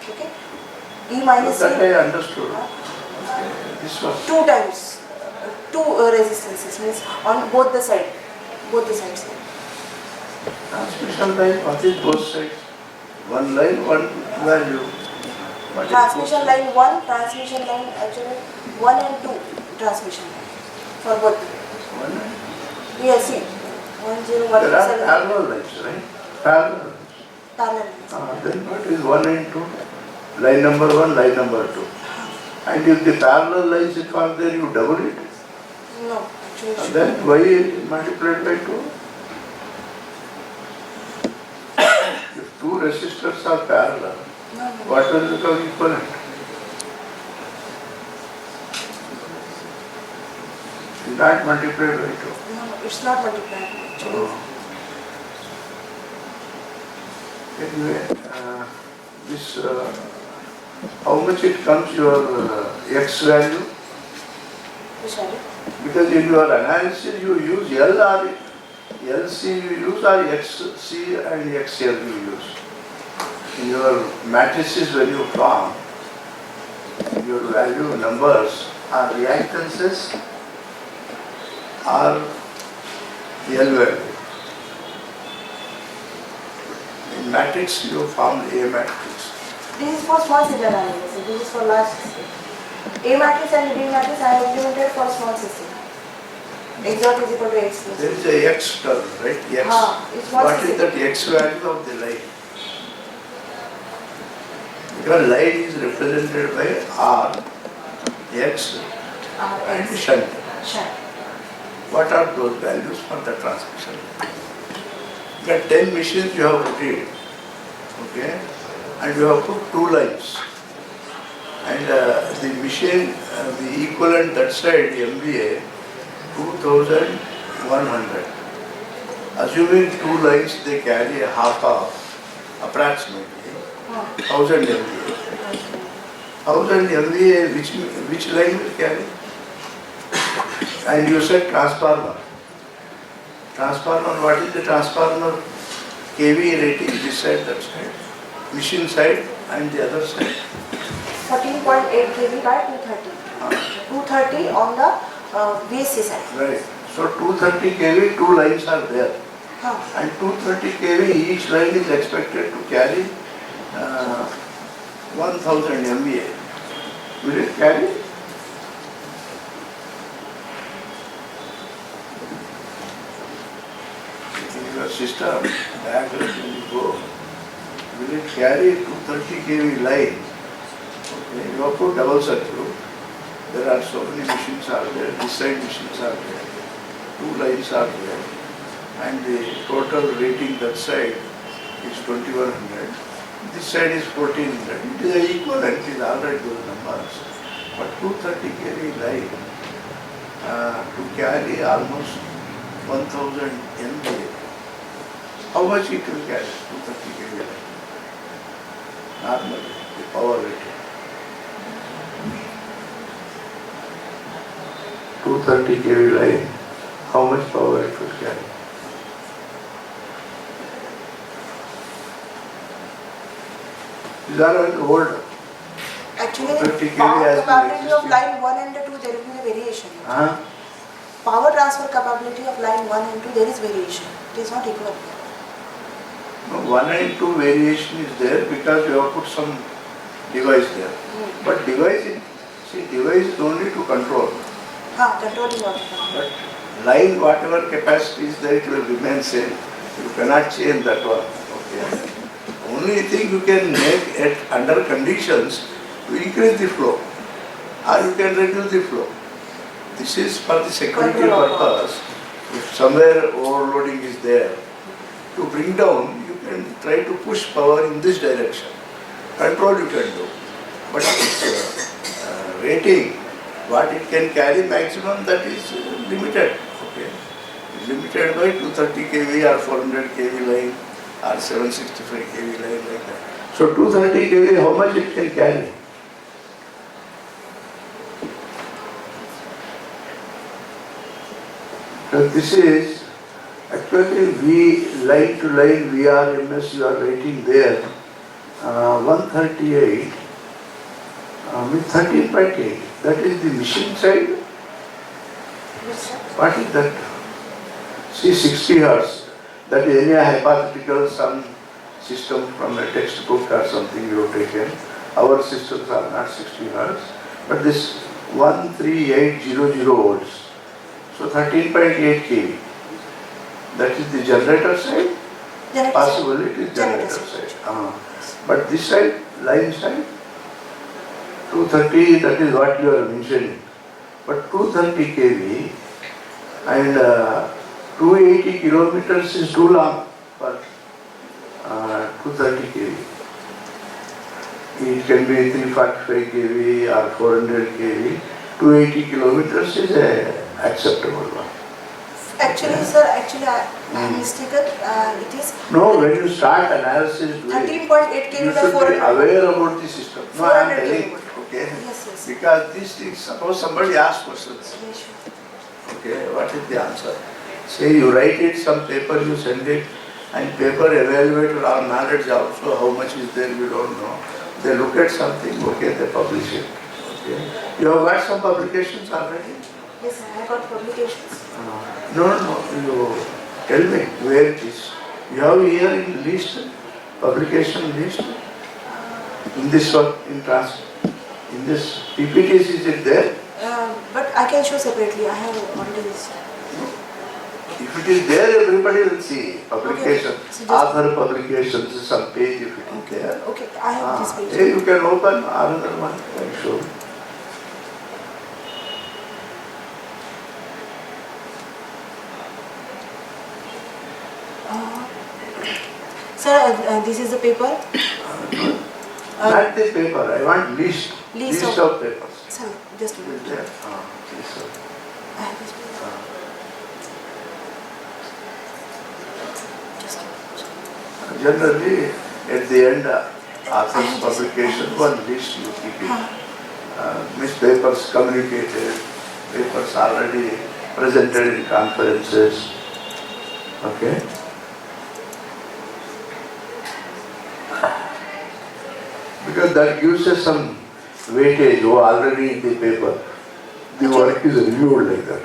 Okay. E minus That C. I understood. Okay. This was 2 times. Two resistances means on both the sides. transmission line. What is both sides? One line, one value. What is Transmission both line 1, transmission line actually 1 and 2 transmission line for both. sides? One line. Yes, see. 10127. There are parallel lines, right? Parallel lines. Parallel. Then what is 1 and 2? Line number 1, line number 2. And if the parallel lines if are there, you double it. No, actually. And then why multiplied by 2? If two resistors are parallel, No. what will become equivalent? Is not multiplied by 2. No, it's not multiplied actually. Anyway, how much it comes your X value? Which value? Because in your analysis you use L or LC you use or XC and XL you use. In your matrices when you form, your value numbers are reactances or L value. In matrix you form A matrix. This is for small signal analysis. This is for large system. A matrix and B matrix I have implemented for small system. X dot is equal to X plus. There is a X term, right? X. It's small What is system. that X value of the line? Your line is represented by R, X and shunt. Shunt. What are those values for the transmission? There are 10 machines you have put in, okay, and you have put 2 lines. And the machine, the equivalent that side, MVA, 2100. Assuming 2 lines, they carry a half hour, approximately 1000 MVA. 1000 MVA, which line will carry? And you said transformer. Transformer, what is the transformer KV rating this side, that side? Machine side and the other side? 14.8 kV by 230. 230 on the VSC side. Right. So 230 kV, 2 lines are there. And 230 kV, each line is expected to carry 1000 MVA. Will it carry? In your system, diagram when you go, will it carry 230 kV line? Okay, you have put double circuit. There are so many machines are there, this side machines are there, 2 lines are there, and the total rating that side is 2100. This side is 1400. It is equivalent, it is alright those numbers. But 230 kV line to carry almost 1000 MVA. How much it will carry? 230 kV line. Normally, the power rating. 230 kV line. How much power it will carry? These are all old. Actually, 230 kV power has been capability of existing. line 1 and 2, there will be a variation. Huh? Power transfer capability of line 1 and 2, there is variation. It is not equal. No, 1 and 2 variation is there because you have put some device there. But device is only to control. Controlling water. But line, whatever capacity is there, it will remain same. You cannot change that one. Okay. Only thing you can make it under conditions to increase the flow, or you can reduce the flow. This is for the security purpose. If somewhere overloading is there, to bring down, you can try to push power in this direction. Control you can do. But its rating, what it can carry maximum, that is limited. Okay. Limited by 230 kV or 400 kV line or 765 kV line like that. So 230 kV, how much it can carry? So this is actually line to line VRMS you are rating there 138 with 13.8. That is the machine side. What is that? See, 60 Hz. That is any hypothetical some system from a textbook or something you have taken. Our systems are not 60 Hz, but this 13800 volts. So 13.8 kV. That is the generator side. Possibly it is generator side. But this side, line side, 230, that is what you are mentioning. But 230 kV and 280 kilometers is too long for 230 kV. It can be 345 kV or 400 kV. 280 kilometers is a acceptable one. Actually, sir, I am mistaken. It is. No, when you start analysis, 13.8 kV you by should 400. be aware about the system. No, I am 400 telling, kV. okay? Yes. Because these things, suppose somebody asks questions, Yes, sure. okay, what is the answer? Say you write it, some paper you send it, and paper evaluator our knowledge also, how much is there, we don't know. They look at something, okay, they publish it. Okay. You have got some publications already? Yes, I have got publications. No, you tell me where it is. You have here in list, publication list, in this one, in this PPTs, is it there? But I can show separately. I have already this. If it is there, everybody will see. Publication, Okay. So just- author publications, some page if it is there. Okay, I have this page. Hey, you can open another one, I show. Sir, this is the paper. Not the paper, I want list. List List of- of papers. Sir, just a Is minute. there? List of. I have this paper. Just a minute. Generally, at the end, author's publication, one list you keep it. Means papers communicated, papers already presented in conferences. Okay? Because that gives us some weightage, already in the paper. The work is reviewed like that.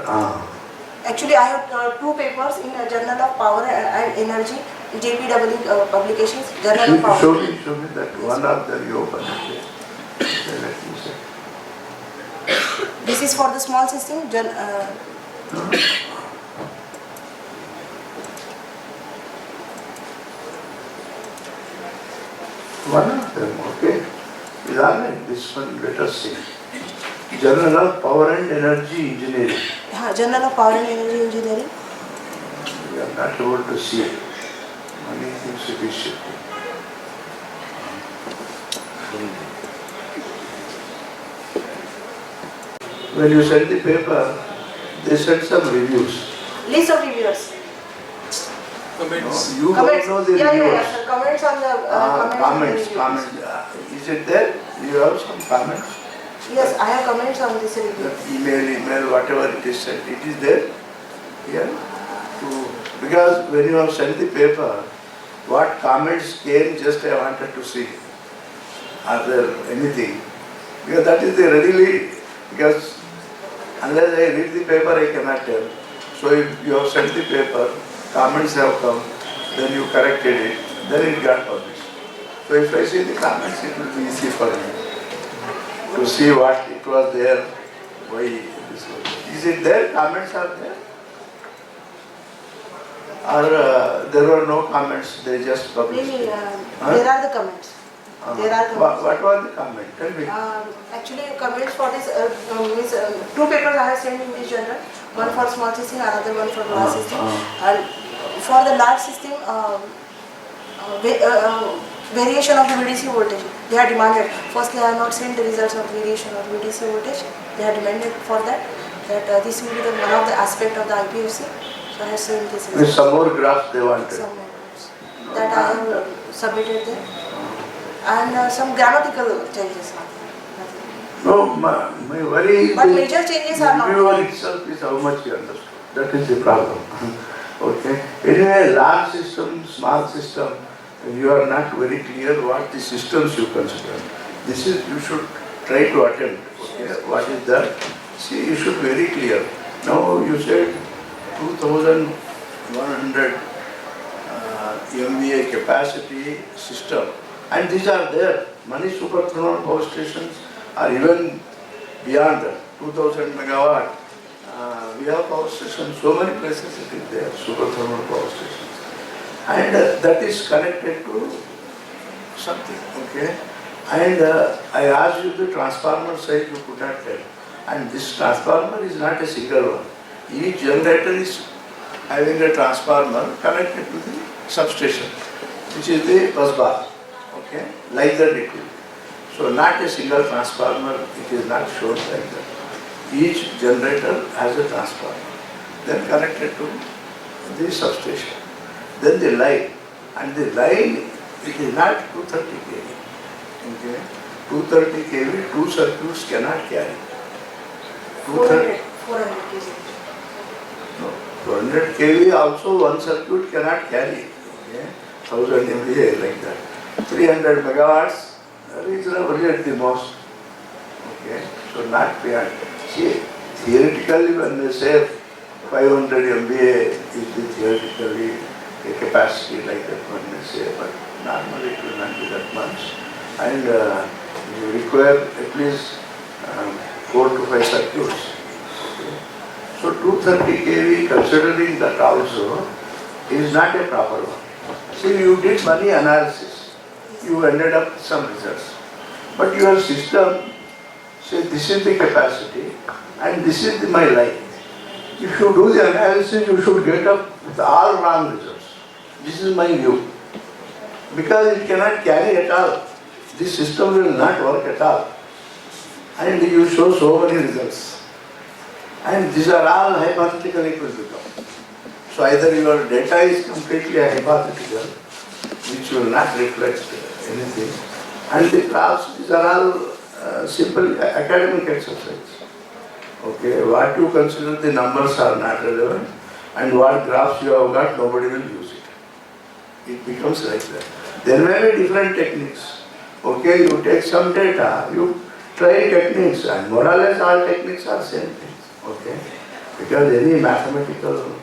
Actually, I have two papers in a Journal of Power and Energy, JPW publications, Journal of Power. Show me that one of them you open it. Okay, let me see. This is for the small system. One of them, okay. Is alright, this one, let us see. Journal of Power and Energy Engineering. Journal of Power and Energy Engineering. We are not able to see it. Many things to be shifted. When you send the paper, they send some reviews. List of reviewers. comments. No, you Comments. don't know the Yeah, reviewers. sir. Comments on the Comments, on the comments. Is it there? Do you have some comments? Yes, I have comments on this review. That email, whatever it is sent, it is there here. Because when you have sent the paper, what comments came, just I wanted to see. Are there anything? Because that is the readily, because unless I read the paper, I cannot tell. So if you have sent the paper, comments have come, then you corrected it, then it got published. So if I see the comments, it will be easy for me to see what it was there, why this was there. Is it there? Comments are there? Or there were no comments, they just published Maybe it? there are the comments. There are comments. What was the comment? Tell me. Actually, comments for this means two papers I have sent in this journal. One for small system, another one for large system. And for the large system, variation of the VDC voltage. They have demanded. Firstly, I have not sent the results of variation of VDC voltage. They have demanded for that. That this will be the one of the aspect of the IPFC. So I have sent this. With some more graphs they wanted. Some more graphs. That I have submitted there. And some grammatical changes. Nothing. No, my worry is But major changes are not. the reviewer itself is how much you understood. That is the problem. Okay. Anyway, large system, small system, you are not very clear what the systems you consider. This is, you should try to attempt. Okay. What is that? See, you should very clear. Now you said 2100 MVA capacity system. And these are there. Many super thermal power stations are even beyond that. 2000 megawatt. We have power stations, so many places it is there, super thermal power stations. And that is connected to something, okay? And I asked you the transformer size, you could not tell. And this transformer is not a single one. Each generator is having a transformer connected to the substation, which is the bus bar. Okay, like that it will. So not a single transformer, it is not shown like that. Each generator has a transformer, then connected to the substation. Then the line, and the line, it is not 230 kV. Okay, 230 kV, two circuits cannot carry. 400 kg. No, 200 kV also one circuit cannot carry. Okay, 1000 MVA like that. 300 megawatts, reasonably at the most. Okay, so not beyond. See, theoretically when they say 500 MVA is the theoretically a capacity like that one may say, but normally it will not be that much. And you require at least 4 to 5 circuits. Okay. So 230 kV, considering that also, is not a proper one. See, you did money analysis. You ended up with some results. But your system, say this is the capacity and this is my line. If you do the analysis, you should get up with all wrong results. This is my view. Because it cannot carry at all. This system will not work at all. And you show so many results. And these are all hypothetical it will become. So either your data is completely hypothetical, which will not reflect anything. And the graphs, these are all simple academic exercise. Okay, what you consider the numbers are not relevant, and what graphs you have got, nobody will use it. It becomes like that. There may be different techniques. Okay, you take some data, you try techniques, and more or less all techniques are same things. Okay, because any mathematical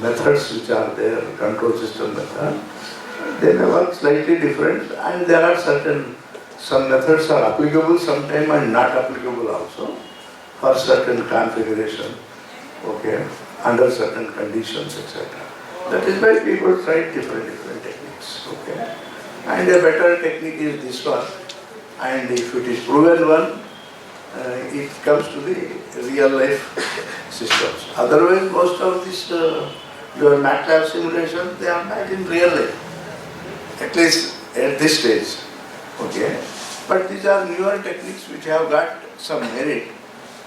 methods which are there, control system method, they may work slightly different, and there are some methods are applicable sometime and not applicable also for certain configuration, okay, under certain conditions, etc. That is why people try different techniques, okay. And a better technique is this one, and if it is proven one, it comes to the real life systems. Otherwise, most of this your MATLAB simulation, they are not in real life, at least at this stage. Okay, but these are newer techniques which have got some merit,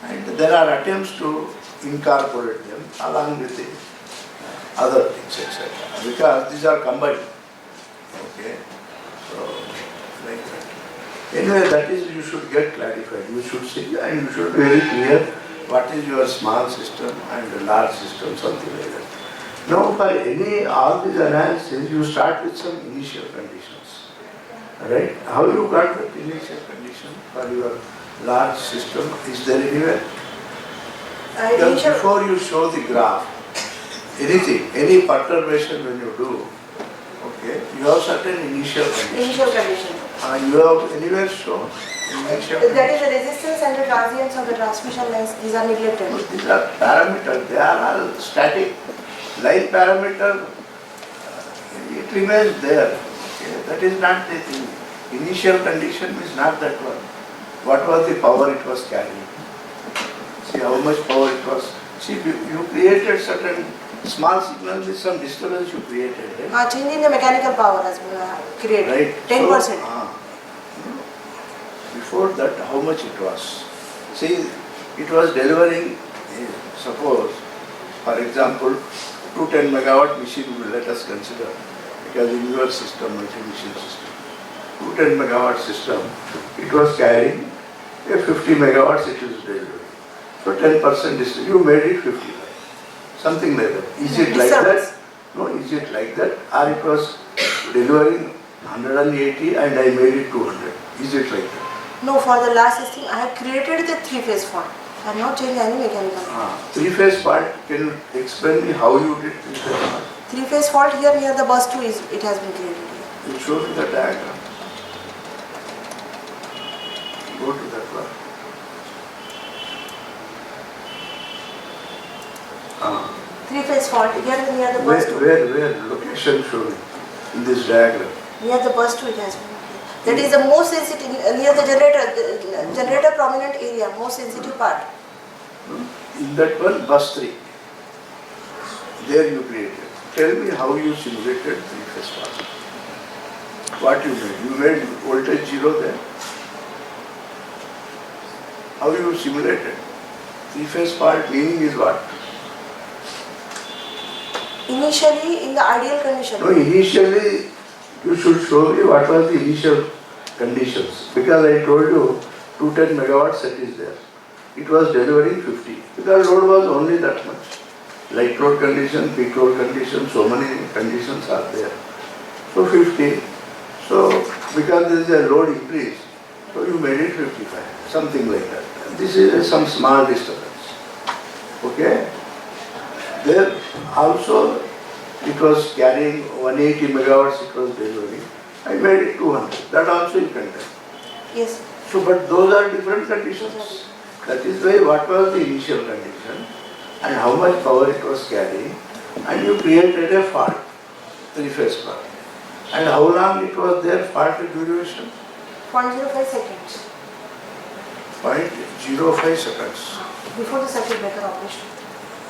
and there are attempts to incorporate them along with the other things, etc. Because these are combined. Okay, so like that. Anyway, that is you should get clarified. You should see and you should be very clear what is your small system and large system, something like that. Now, for all these analysis, you start with some initial conditions. Right? How you got that initial condition for your large system? Is there anywhere? Because before you show the graph, anything, any perturbation when you do, okay, you have certain initial conditions. Initial condition. You have anywhere shown initial That is the resistance and the transients of the transmission lines. These are neglected. No, these are parameters. They are all static. Line parameter, it remains there. Okay? That is not the thing. Initial condition is not that one. What was the power it was carrying? See how much power it was. See, you created certain small signal with some disturbance you created, right? Change in the mechanical power has been created. Right. 10%. So, before that, how much it was? See, it was delivering, suppose, for example, 210 megawatt machine, let us consider, because in your system, multi-machine system, 210 megawatt system, it was carrying a 50 megawatts it is delivering. So 10% is, you made it 55, something like that. Is it like that? No, is it like that? Or it was delivering 180 and I made it 200. Is it like that? No, for the last system, I have created the three-phase fault. I have not changed any mechanical. Three-phase fault, can you explain me how you did three-phase fault? Three-phase fault here near the bus 2 is, it has been created here. You show me the diagram. Go to that one. Three-phase fault here near the bus 2. Where? Location show me in this diagram. Near the bus 2 it has been. That is the most sensitive, near the generator prominent area, most sensitive part. In that one, bus 3. There you created. Tell me how you simulated three-phase fault. What you made? You made voltage 0 there. How you simulated? Three-phase fault meaning is what? Initially, in the ideal condition. No, initially you should show me what was the initial conditions. Because I told you 210 megawatts set is there. It was delivering 50. Because load was only that much. Light load condition, peak load condition, so many conditions are there. So 50. So because there is a load increase, so you made it 55. Something like that. This is some small disturbance. Okay? There also it was carrying 180 megawatts it was delivering. I made it 200. That also you can tell. Yes. So, but those are different conditions. That is why what was the initial condition and how much power it was carrying, and you created a fault, three-phase fault. And how long it was there, fault duration? 0.05 seconds. 0.05 seconds. Before the circuit breaker operation.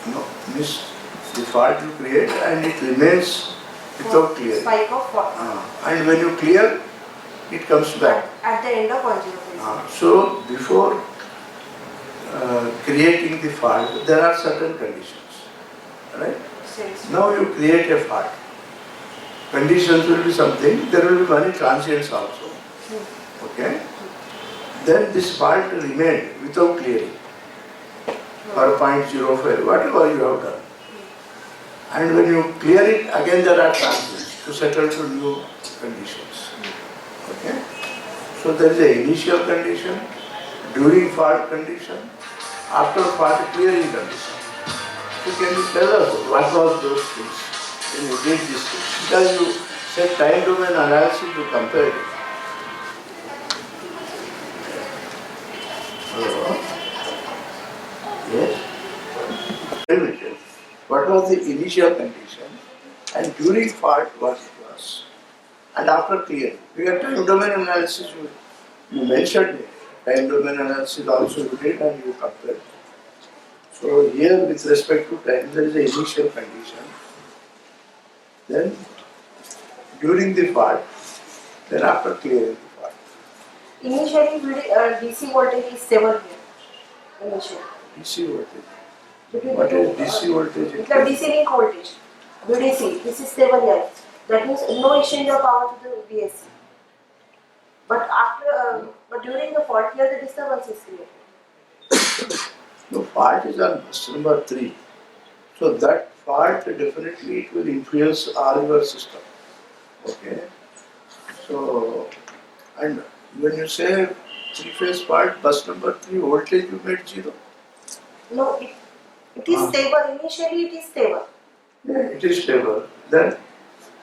No, miss the fault you create and it remains without clearing. Spike of fault. And when you clear, it comes back. At the end of 0.05. So before creating the fault, there are certain conditions, right? Yes. Now you create a fault. Conditions will be something, there will be many transients also, okay? Then this fault remained without clearing for 0.05, whatever you have done. And when you clear it, again there are transients to settle to new conditions, okay? So there is an initial condition, during fault condition, after fault clearing condition. So can you tell us what was those things when you did this thing? Because you said time domain analysis to compare it. Hello? Yes? What was the initial condition and during fault what it was? And after clearing. Because time domain analysis you mentioned it. Time domain analysis also you did and you compared. So here with respect to time there is an initial condition. Then during the fault, then after clearing the fault. Initially, DC voltage is stable here. Initially. DC voltage. Between What the is two, DC voltage? DC link voltage. VDC, this is stable here. That means no exchange of power to the VSC. But during the fault here, the disturbance is created. The fault is on bus number 3. So that fault definitely it will influence all your system. Okay. So, and when you say 3-phase fault, bus number 3 voltage you made 0. No, it is stable. Initially, it is stable. Yeah, it is stable. Then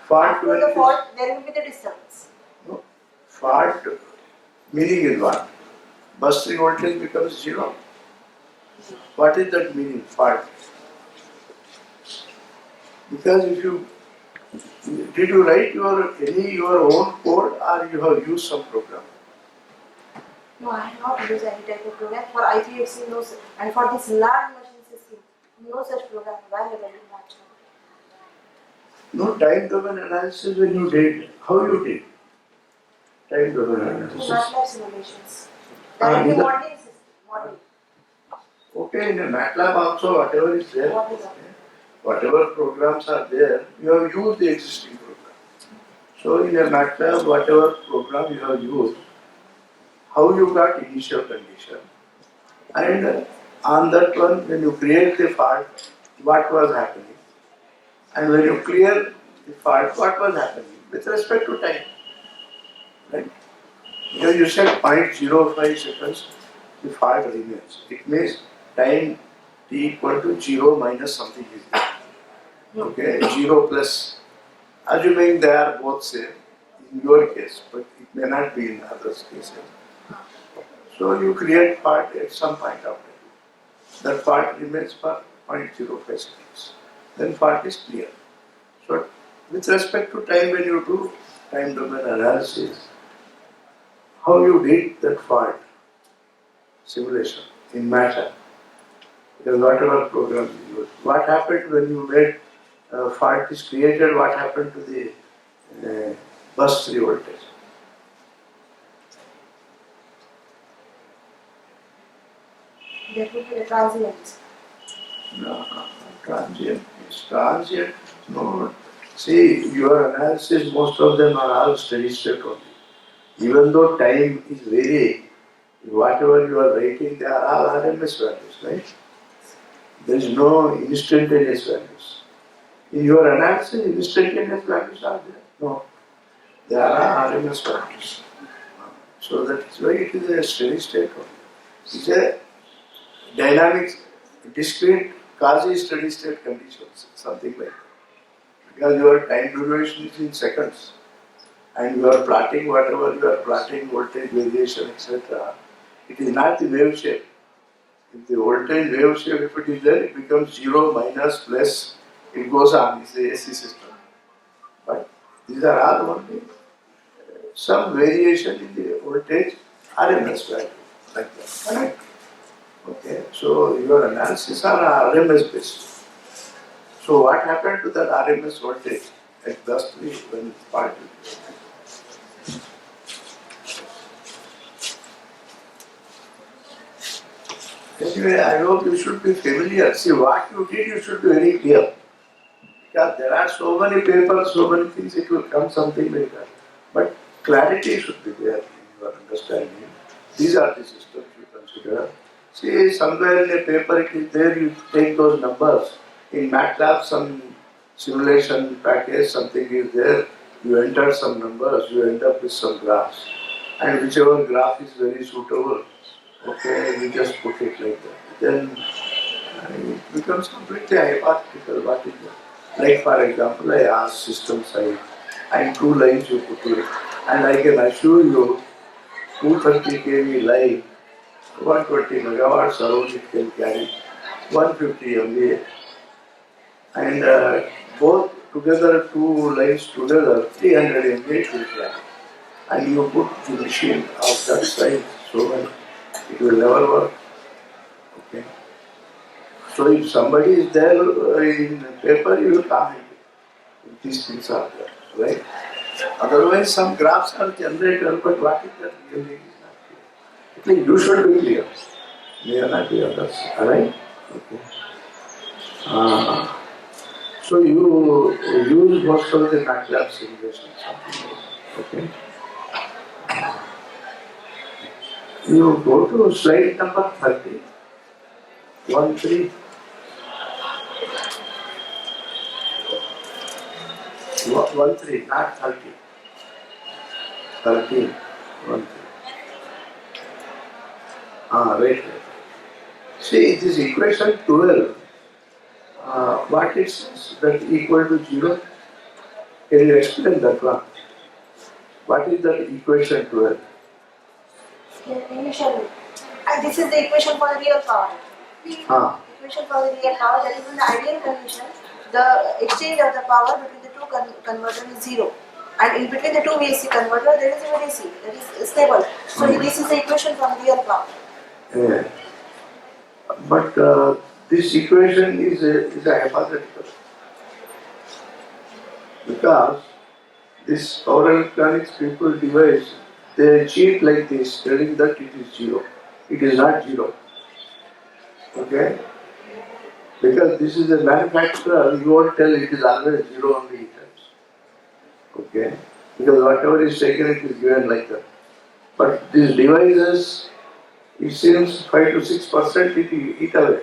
fault After when the it is- fault, there will be the disturbance. no, fault meaning is what? Bus 3 voltage becomes 0. What is that meaning? Fault. Because if you did you write your own code or you have used some program? No, I have not used any type of program for IGHC. No, and for this large machine system, no such program available in that. No time domain analysis when you did. How you did? Time domain In analysis. MATLAB simulations, there will be modeling system. Modeling. Okay, in a MATLAB also whatever is there, Modeling. whatever programs are there, you have used the existing program. So in a MATLAB, whatever program you have used, how you got initial condition, and on that one, when you create the fault, what was happening, and when you clear the fault, what was happening with respect to time, right? Because you said 0.05 seconds, the fault remains. It means time t equal to 0 minus something is there. Okay, 0 plus, assuming they are both same in your case, but it may not be in others' cases. So you create part at some point of time. That part remains for 0.05 seconds. Then part is clear. So with respect to time, when you do time domain analysis, how you did that fault simulation in matter, because whatever program you use, what happened when you made fault is created, what happened to the bus 3 voltage? There will be the transients. No, transient. It's transient. No. See, your analysis, most of them are all steady state only. Even though time is varying, whatever you are writing, they are all RMS values, right? There is no instantaneous values. In your analysis, instantaneous values are there? No. They are all RMS values. So that is why it is a steady state only. It's a dynamic, discrete, quasi-steady state conditions, something like that. Because your time duration is in seconds, and you are plotting whatever you are plotting, voltage variation, etc. It is not the wave shape. If the voltage wave shape, if it is there, it becomes 0, minus, plus, it goes on. It's the AC system. But these are all only some variation in the voltage RMS value, like that. Right? Okay, so your analysis are RMS based. So what happened to that RMS voltage at bus 3 when it faulted? Anyway, I hope you should be familiar. See, what you did, you should be very clear. Because there are so many papers, so many things, it will come something like that. But clarity should be there in your understanding. These are the systems you consider. See, somewhere in a paper it is there, you take those numbers. In MATLAB, some simulation package, something is there, you enter some numbers, you end up with some graphs. And whichever graph is very suitable, okay, you just put it like that. Then it becomes completely hypothetical. What is that? Like for example, I ask system side, and 2 lines you put it, and I can assure you 230 kV line, 120 megawatts around it can carry, 150 MVA, and both together, 2 lines together, 300 MVA it will carry. And you put the machine of that size, so it will never work. Okay. So if somebody is there in paper, you will comment. These things are there, right? Otherwise, some graphs are generated, but what is that really is not clear. At least you should be clear. May not be others, alright? Okay. So you use most of the MATLAB simulation, something like that. Okay. You go to slide number 30. 1, 3. 1, 3, not 30. 13. 1, 3. Right. See, this equation 12, what it says that equal to 0? Can you explain that one? What is that equation 12? Initially, this is the equation for the real power. Equation for the real power, that is in the ideal condition, the exchange of the power between the two converters is 0. And in between the two VSC converter, there is a VDC, that is stable. So this is the equation from real power. Yeah. But this equation is a hypothetical. Because this power electronics people device, they cheat like this, telling that it is 0. It is not 0. Okay? Because this is a manufacturer, you won't tell it is always 0 on the items. Okay? Because whatever is taken, it is given like that. But these devices, it seems 5 to 6% it eat away.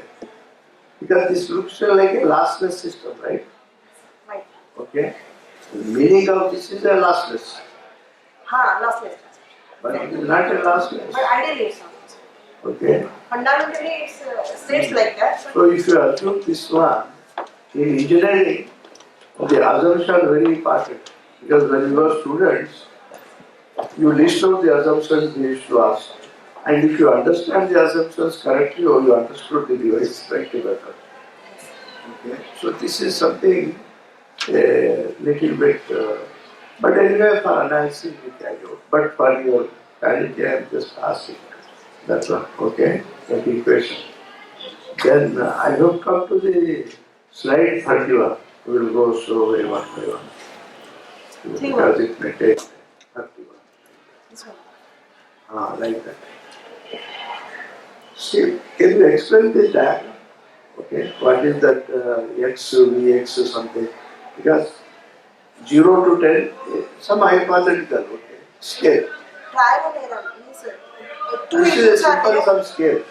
Because this looks like a lossless system, right? Right. Okay? The meaning of this is a lossless. Lossless. But it is not a lossless. But ideally it's not. Okay? Fundamentally it states like that. So if you assume this one, in engineering, the assumptions are very important. Because when you were students, you list out the assumptions they used to ask. And if you understand the assumptions correctly or you understood the device slightly better. Okay? So this is something a little bit, but anyway for analysis we carry out. But for your clarity I am just asking. That's one. Okay? That equation. Then I have come to the slide 31. We will go slowly one by one. Because it may take 31. This one. Like that. See, can you explain this diagram? Okay, what is that x, vx or something? Because 0 to 10, some hypothetical, okay, scale. Trial and error means two This is a inputs are simple there. some scale.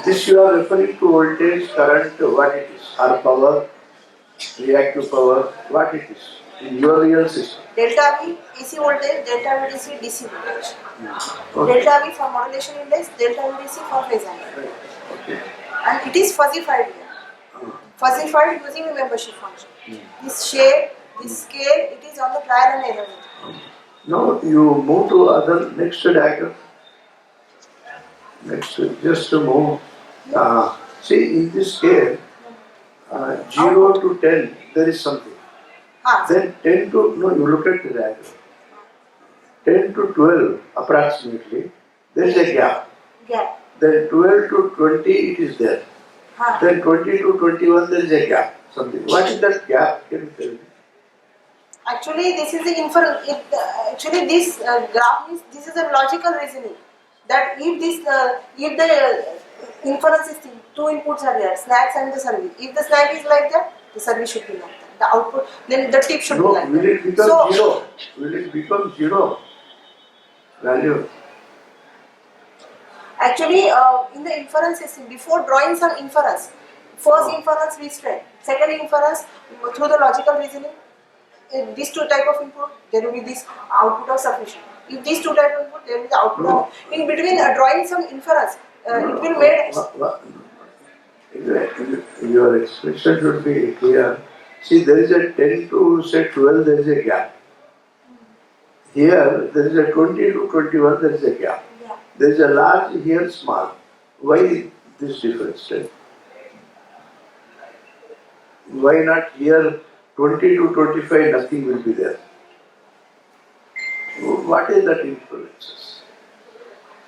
This you are referring to voltage, current, what it is, or power, reactive power, what it is in your real system. Delta V AC voltage, delta V DC DC voltage. Okay. Delta V for modulation index, delta V DC for phase angle. Right. Okay. And it is fuzzified here. Fuzzified using a membership function. This shape, this scale, it is on the trial and error method. Now you move to other next diagram. Next, just to move. See, in this scale, 0 to 10, there is something. Then 10 to, no, you look at the diagram. 10 to 12, approximately, there is a gap. Gap. Then 12 to 20, it is there. Then 20 to 21, there is a gap. Something. What is that gap? Can you tell me? Actually, this is the inference. Actually, this graph means this is a logical reasoning. That if the inference is two inputs are there, snacks and the service. If the snack is like that, the service should be like that. The output, then the tip should be like will that. it become 0? Will it become 0 value? Actually, in the inference system, before drawing some inference, first inference we straight, second inference through the logical reasoning, these two type of input, there will be this output of sufficient. If these two type of input, there will be the output of, in between drawing some inference, it will make... Your expression should be clear. See, there is a 10 to say 12, there is a gap. Here, there is a 20 to 21, there is a gap. Yeah. There is a large, here small. Why this difference? Why not here 20 to 25, nothing will be there? What is that influences?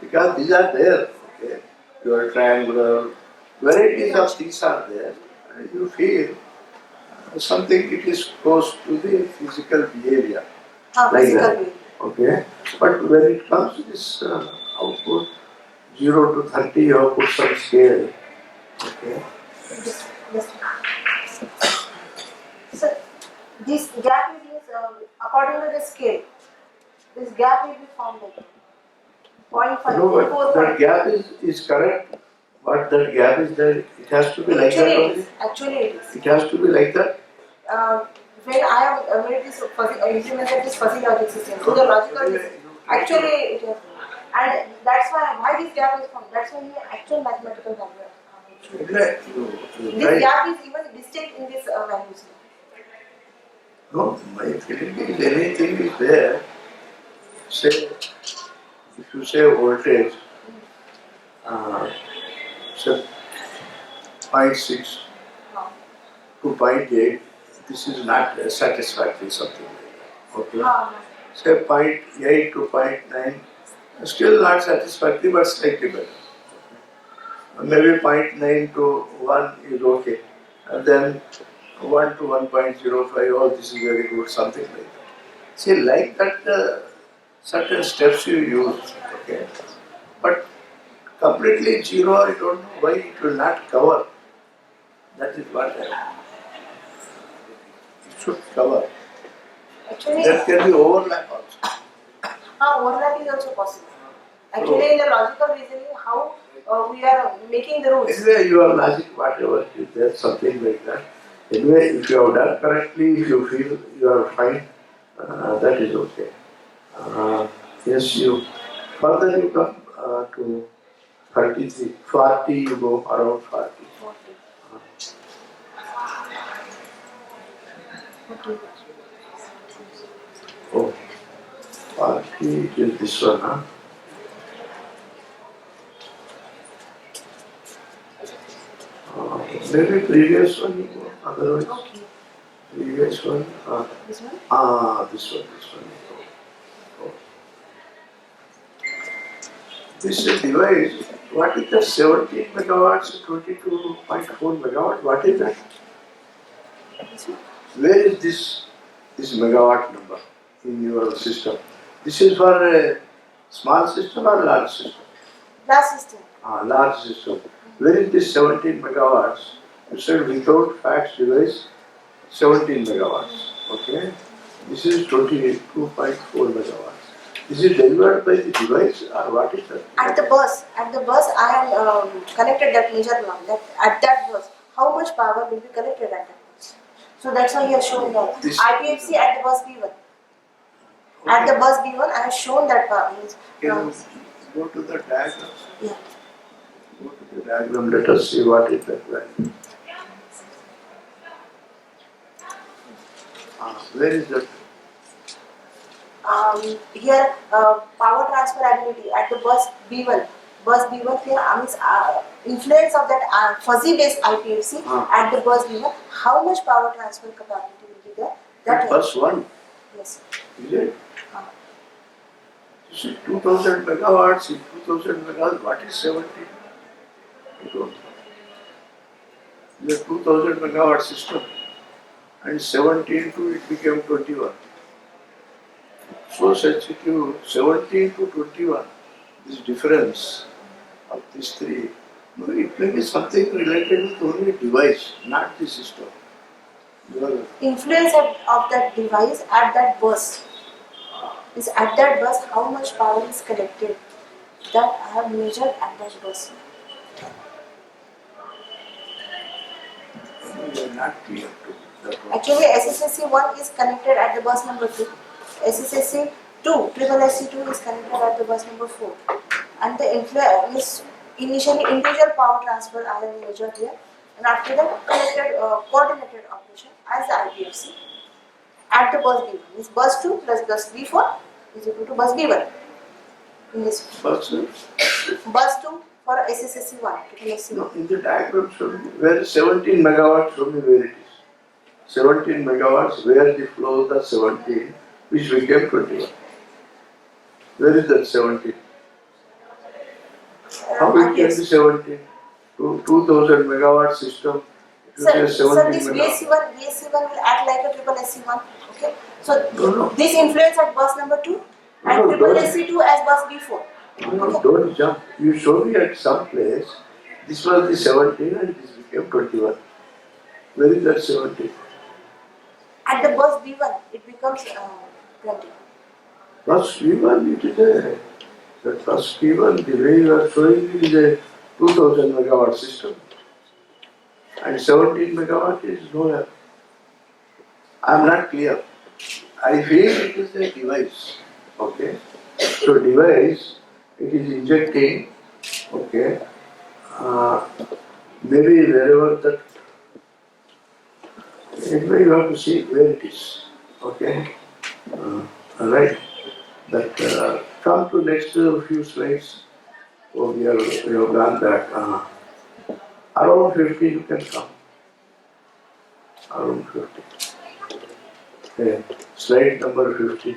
Because these are there, okay? Your triangular, varieties of things are there, and you feel something it is close to the physical behavior. Like physical that. behavior. Okay? But when it comes to this output, 0 to 30, you have put some scale. Okay? Yes. this gap is according to the scale. This gap will be formed like 0.5, No, but 4, that gap is correct. But that gap is there. It has to be like that only. Actually it is. It has to be like that. When I have made this implemented this fuzzy logic system, so the logical is actually it is, and that's why this gap is formed. That's why the actual mathematical value. This gap is even distinct in this values. No, my feeling is anything is there. Say, if you say voltage, say 0.6 to 0.8, this is not satisfactory, something like that. Okay. Say 0.8 to 0.9, still not satisfactory, but slightly better. Maybe 0.9 to 1 is okay. And then 1 to 1.05, oh, this is very good, something like that. See, like that, certain steps you use, okay. But completely zero, I don't know why it will not cover. That is what it should cover. Actually, there can be overlap also. Overlap is also possible. Actually, in the logical reasoning, how we are making the rules. Anyway, your logic, whatever is there, something like that. Anyway, if you have done correctly, if you feel you are fine, that is okay. Yes, you further you come to 33, 40, you go around 40. Oh, 40 is this one, huh? Maybe previous one you go, otherwise. Okay. Previous one. This one? This one. Oh. This device, what is the 17 megawatts, 22.4 megawatt? What is that? This one? Where is this megawatt number in your system? This is for a small system or large system? Large system. Large system. Where is this 17 megawatts? You said without fax device, 17 megawatts. Okay. This is 22.4 megawatts. Is it delivered by the device or what is that? At the bus, I am connected that major one. That at that bus, how much power will be collected at that bus? So that's why he has shown that IPFC at the bus B1. Okay. At the bus B1, I have shown that power. Can you go to the diagram? Yeah. Go to the diagram. Let us see what is that value. Where is that? Here, power transfer ability at the bus B1. Bus B1 here means influence of that fuzzy based IPFC at the bus B1. How much power transfer capability will be there? That bus 1? Yes. Is it? You see 2000 megawatts in 2000 megawatts, what is 17? You don't know. It's a 2000 megawatt system and 17 to it became 21. So sensitive, 17 to 21, this difference of these three, no, it may be something related with only device, not the system. Influence of that device at that bus is at that bus how much power is collected that I have measured at that bus. We are not clear to that one. Actually, SSSC 1 is connected at the bus number 2. SSSC 2, triple SC 2 is connected at the bus number 4. And the influence initially individual power transfer I have measured here, and after that connected coordinated operation as the IPFC at the bus B1. This bus 2 plus bus B4 is equal to bus B1 in this Bus 2? Bus 2 for SSSC 1, triple SC 1. No, in the diagram show me where 17 megawatts, show me where it is. 17 megawatts, where the flow the 17, which became 21. Where is that 17? How it can be 17? 2000 megawatt system. Sir, this BSC1 will act like a triple SC1. Okay. So this influence at bus number 2 and triple SC2 as bus B4. No, don't jump. You show me at some place. This was the 17 and this became 21. Where is that 17? At the bus becomes 20. Plus V1, it is the plus V1, the way you are showing it is a 2000 megawatt system. And 17 megawatt is lower. I am not clear. I feel it is a device. Okay. So device, it is injecting. Okay. Maybe wherever that. Anyway, you have to see where it is. Okay. Right. That come to next few slides. Oh, we have gone back. Around 50 you can come. Around 50. Okay. Slide number 50.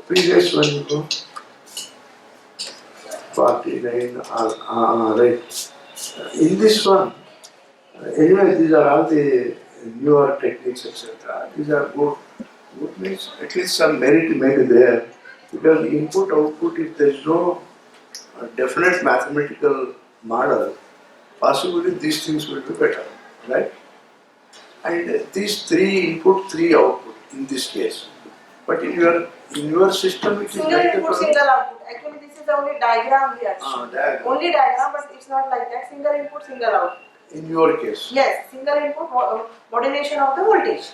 Previous one you go. 49. Right. In this one, anyway, these are all the newer techniques, etc. These are good. Good means at least some merit may be there. Because input output, if there is no definite mathematical model, possibly these things will be better, right? And these three input, three output in this case. But in your system, it is Single like input, single output. Actually, this is the only diagram we are showing. Diagram. Only diagram, but it's not like that. Single input, single output. In your case. Yes, single input modulation of the voltage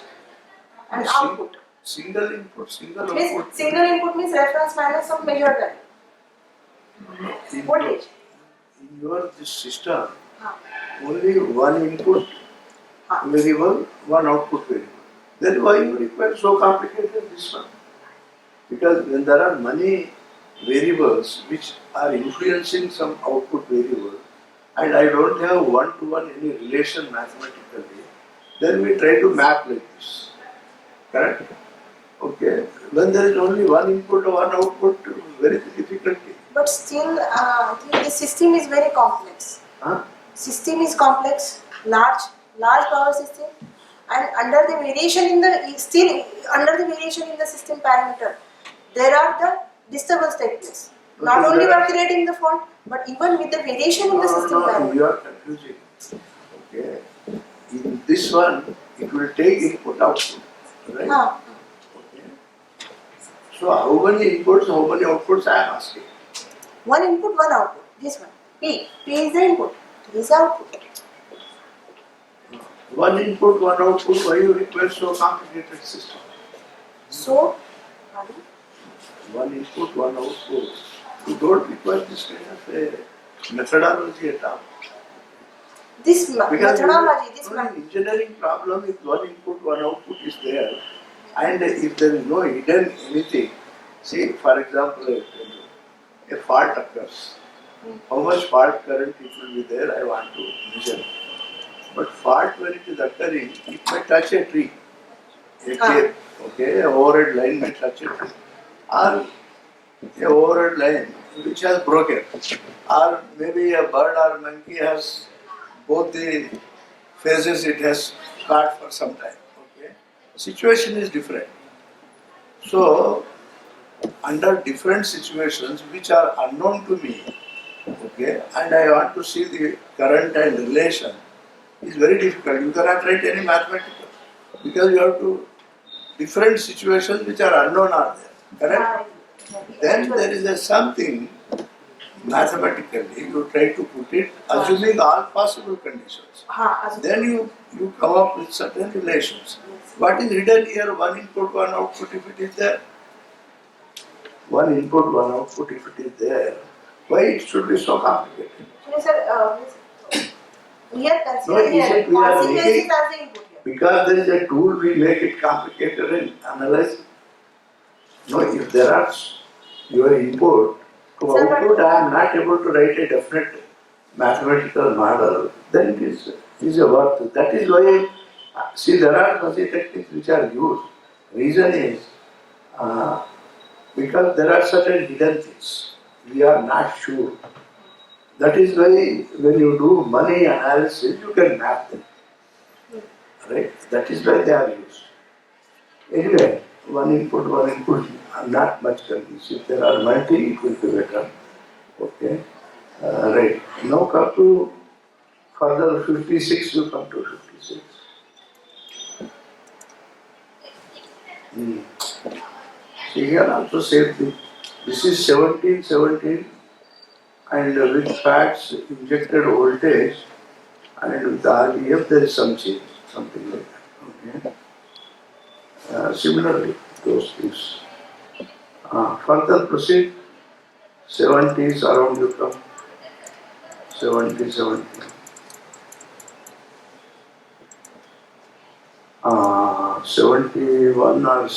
and output. Single input, single Means output. single input means reference minus of measured value. Voltage. In your this system, Huh. only one input variable, one output variable. Then why you require so complicated this one? Because when there are many variables which are influencing some output variable, and I don't have one-to-one any relation mathematically, then we try to map like this. Correct? Okay. When there is only one input or one output, very difficult. But still, I think the system is very complex. Huh? System is complex, large power system, and under the variation in the system parameter, there are the disturbance take place. Not only we are creating the fault, but even with the variation in the system parameter. You are confusing. Okay. In this one, it will take input output. Right? Okay. So how many inputs, how many outputs I am asking? One input, one output. This one. P is the input. P is the output. One input, one output, why you require so complicated system? So, one input, one output. You don't require this kind of a methodology at all. This methodology, engineering problem, if one input, one output is there, and if there is no hidden anything, see, for example, a fault occurs. How much fault current it will be there, I want to measure. But fault when it is occurring, it may touch a tree, a cape, okay, a overhead line may touch a tree, or a overhead line which has broken, or maybe a bird or monkey has both the phases it has caught for some time. Okay, situation is different. So, under different situations which are unknown to me, okay, and I want to see the current and relation, is very difficult. You cannot write any mathematical because you have to different situations which are unknown are there. Correct? Then there is a something mathematically you try to put it, assuming all possible conditions. Then you come up with certain relations. What is written here? One input, one output. If it is there, one input, one output. If it is there, why it should be so complicated? We are considering consequences as the input here. Because there is a tool, we make it complicated and analyze. No, if there are your input to output, I am not able to write a definite mathematical model, then it is a work. That is why, see, there are fuzzy techniques which are used. Reason is, because there are certain hidden things. We are not sure. That is why when you do money analysis, you can map them. Right? That is why they are used. Anyway, one input, not much convinced. If there are multi, it will be better. Okay. Right. Now come to Further 56 you come to 56. See here also same thing. This is 17, 17 and with fats injected voltage and with RBF there is some change, something like that. Okay. Similarly, those things. Further proceed. 70s around you come. 70, 70. 71 or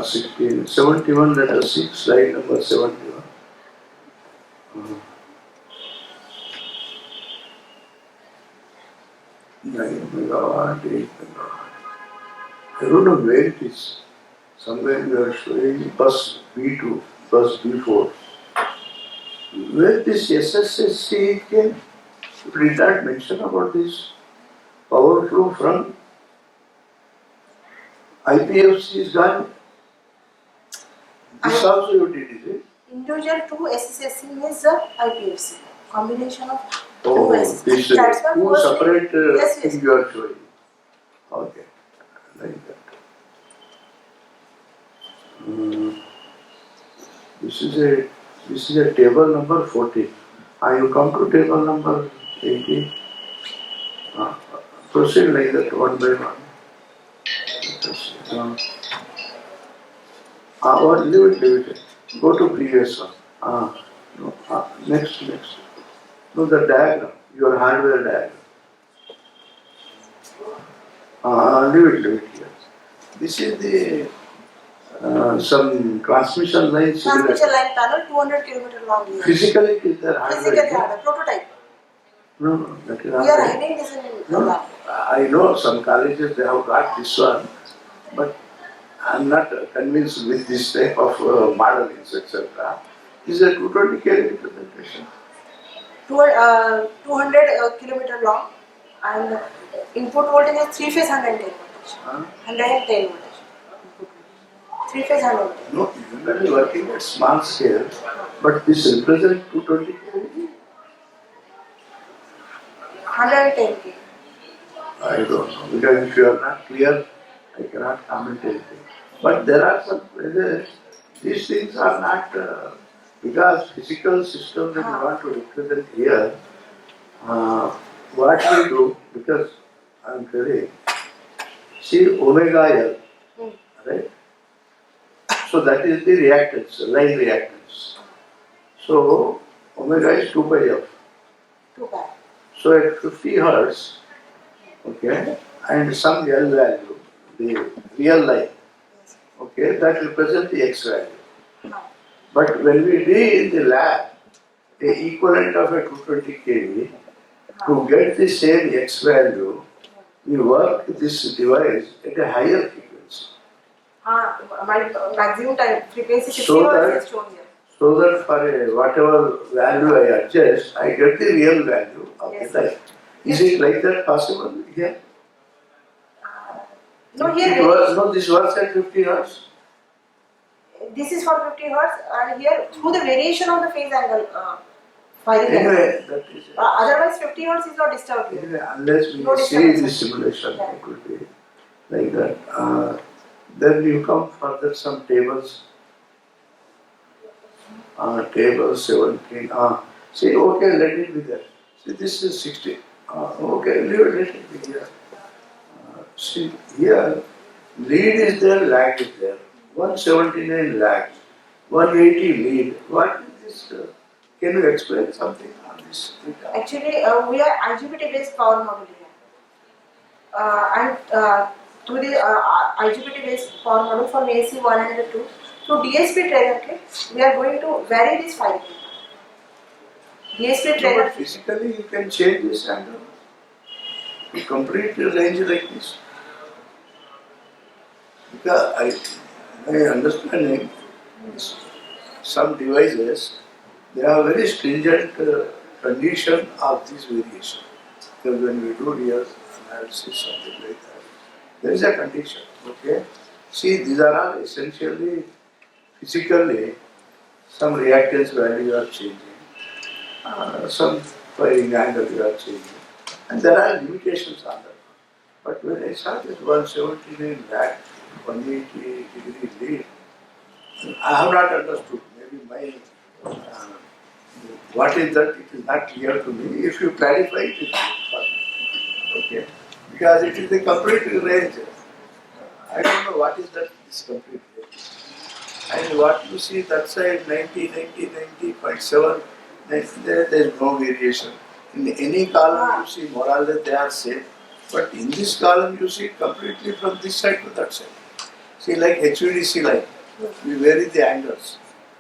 16. 71 let us see, slide number 71. 9 megawatt, 8 megawatt. I don't know where it is. Somewhere you are showing bus B2, bus B4. Where this SSSC came? You did not mention about this power flow from IPFC is gone. This also you did, is it? Individual two SSSC means the IPFC. Combination of two Oh, SSC. this That's why two first separate yes. things you are showing. Okay, like that. This is a table number 14. You come to table number 18. Proceed like that one by one. Or leave it. Go to previous one. No, next. No, the diagram, your hardware diagram. Leave it here. This is the some transmission line. Transmission line panel 200 km long. Here. Physically, it is there hardware. Physically, hardware prototype. No, that is We are hiding this in no, lab. I know some colleges they have got this one, but I am not convinced with this type of modelings, etc. This is a 220 kV representation. 200 kilometer long and input voltage is 3-phase 110 voltage. 110 voltage. 3-phase 110. No, you are working at small scale, but this represents 220 kV. 110 kV. I don't know, because if you are not clear, I cannot comment anything. But there are some, these things are not, because physical system that you want to represent here, what we do, because I am telling, see omega L, right? So that is the reactance, line reactance. So omega is 2 pi f. 2 pi. So at 50 hertz, okay, and some L value, the real line, okay, that represents the X value. But when we do in the lab, the equivalent of a 220 kV, to get the same X value, we work this device at a higher frequency. My maximum time frequency 50 So hertz is shown here. So that for a whatever value I adjust, I get the real value of the light. Is it like that possible here? No, here This works at 50 hertz. this is for 50 hertz and here through the variation of the phase angle firing. Anyway, that is it. Otherwise 50 hertz is not disturbed here. Anyway, unless we No see disturbance. the simulation, it could be like that. Then you come further some tables. Table 17. See, okay, let it be there. See, this is 60. Okay, leave it, let it be here. See, here, lead is there, lag is there. 179 lag, 180 lead. What is this? Can you explain something on this? Actually, we are IGBT based power module here. And through the IGBT based power module for AC 1 and 2, through DSP trigger kit, we are going to vary this firing. DSP trigger kit. Physically, you can change this angle. You complete the range like this. Because my understanding, some devices, they have very stringent condition of this variation. Because when we do real analysis, something like that, there is a condition. Okay. See, these are all essentially physically some reactance value you are changing, some firing angle you are changing. And there are limitations on that. But when I saw this 179 lakh, 180 degree lead, I have not understood. Maybe my what is that? It is not clear to me. If you clarify it, it is possible. Okay, because it is a complete range. I don't know what is that. This complete range. And what you see that side 90, 90, 90.7, there is no variation. In any column you see more or less they are same. But in this column you see completely from this side to that side. See like HVDC line, we vary the angles.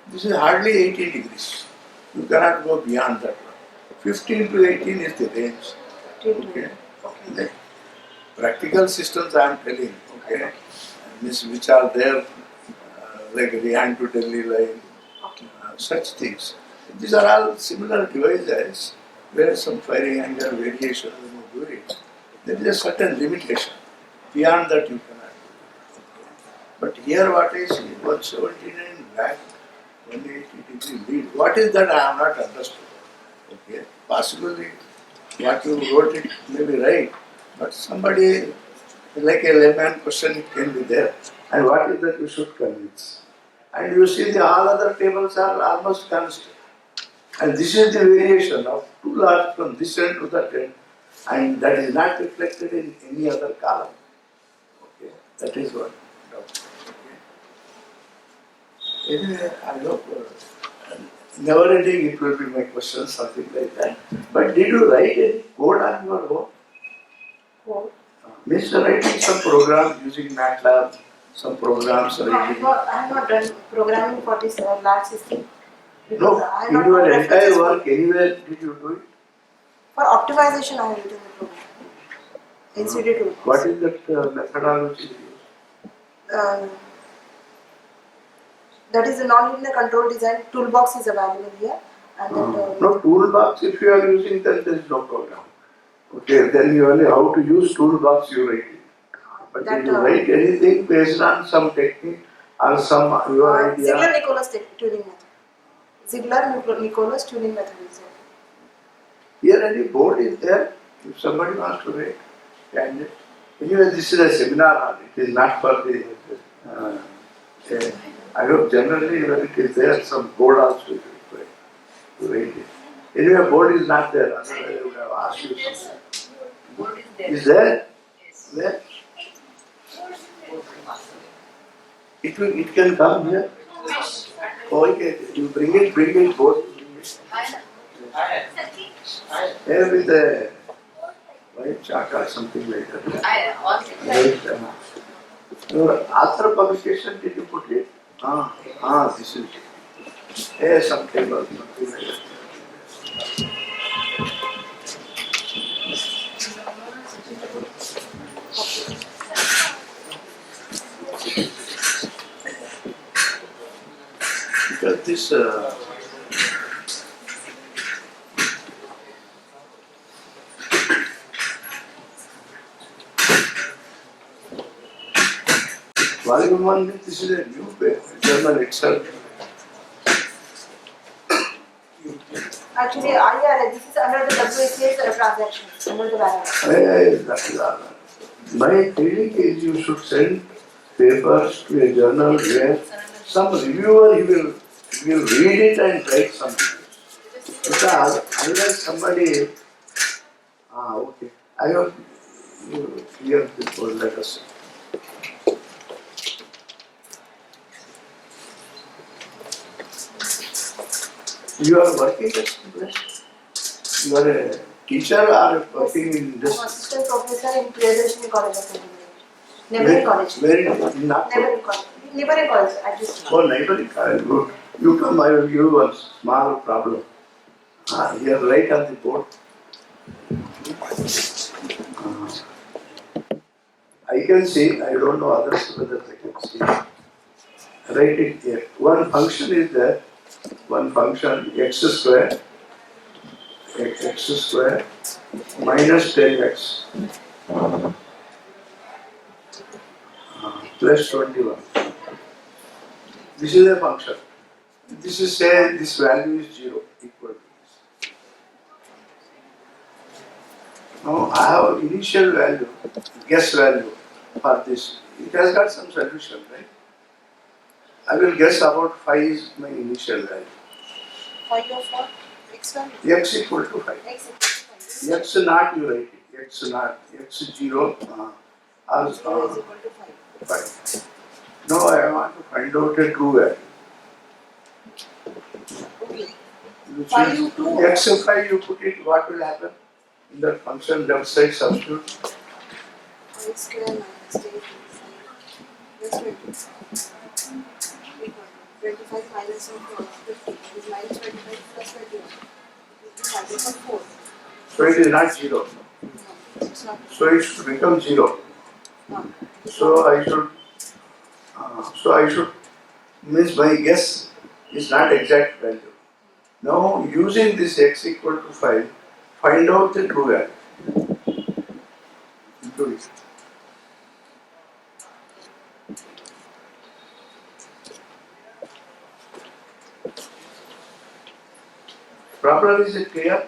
This is hardly 18 degrees. You cannot go beyond that one. 15 to 18 is the range. Okay. The practical systems I am telling, okay, which are there like Rihan to Delhi line, such things. These are all similar devices where some firing angle variation you do it. There is a certain limitation. Beyond that you cannot do. But here what I see, 179 lakh, 180 degree lead. What is that I have not understood. Okay, possibly what you wrote it may be right, but somebody like a layman question it can be there. And what is that you should convince? And you see the all other tables are almost constant. And this is the variation of 2 large from this end to that end. And that is not reflected in any other column. Okay, that is what. Okay. Anyway, I hope never ending it will be my question, something like that. But did you write any code on your own? Code? Means writing some program using MATLAB, some programs No, I writing. have not done programming for this large system. No, in your entire work, anywhere did you do it? For optimization, I have written the program. LCD toolbox. What is that methodology you use? That is a non-linear control design. Toolbox is available here. And that, No, toolbox, if you are using, then there is no program. Okay, then you only how to use toolbox you write it. But that, if you write anything based on some technique or some your idea. Ziegler-Nicholas tuning method. Ziegler-Nicholas tuning method is there. Here any board is there, if somebody wants to write. And anyway, this is a seminar hall, it is not for the. I hope generally when it is there, some board also is required to write it. Anyway, board is not there, otherwise I would have asked you something. Board is there. Is there? Yes. Where? It can come here. Oh, okay, you bring it, both. Bring it. Here with the white chalk or something like that. Right, your author publication, did you put it? This is it. Here some table, something like that. Because this volume 1, this is a new journal itself. Actually, this is under the WHRCE transactions, under the banner. My feeling is you should send papers to a journal where some reviewer he will read it and write something. Because unless somebody, okay, I have you clear this word, let us see. You are working at this? You are a teacher or working in this? I'm assistant professor in Priyadarshini College of Engineering. Neighboring college. Where in Nagpur? Neighboring college. Neighboring college, I just. Oh, neighboring college, good. You come, I will give you one small problem. Here, right on the board. I can see, I don't know others whether they can see. Write it here. One function is there. One function x square minus 10x plus 21. This is a function. This is say this value is 0 equal to this. Now I have initial value, guess value for this. It has got some solution, right? I will guess about 5 is my initial value. 5 of what? X value. X equal to 5. X equal to 5. X naught you write it. X naught. X 0 or 0 is equal to 5. 5. Now I want to find out a true value. Okay. Which 5 is to X 5 you put it, what will happen? In that function left side substitute. 5 square minus 10 plus 20 equal to 25 minus 50 is minus 25 plus 21. It is added for 4. So it is not 0. No, it's not. So it should become 0. No. So I should means my guess is not exact value. Now using this x equal to 5, find out the true value. Do it. Problem is it clear?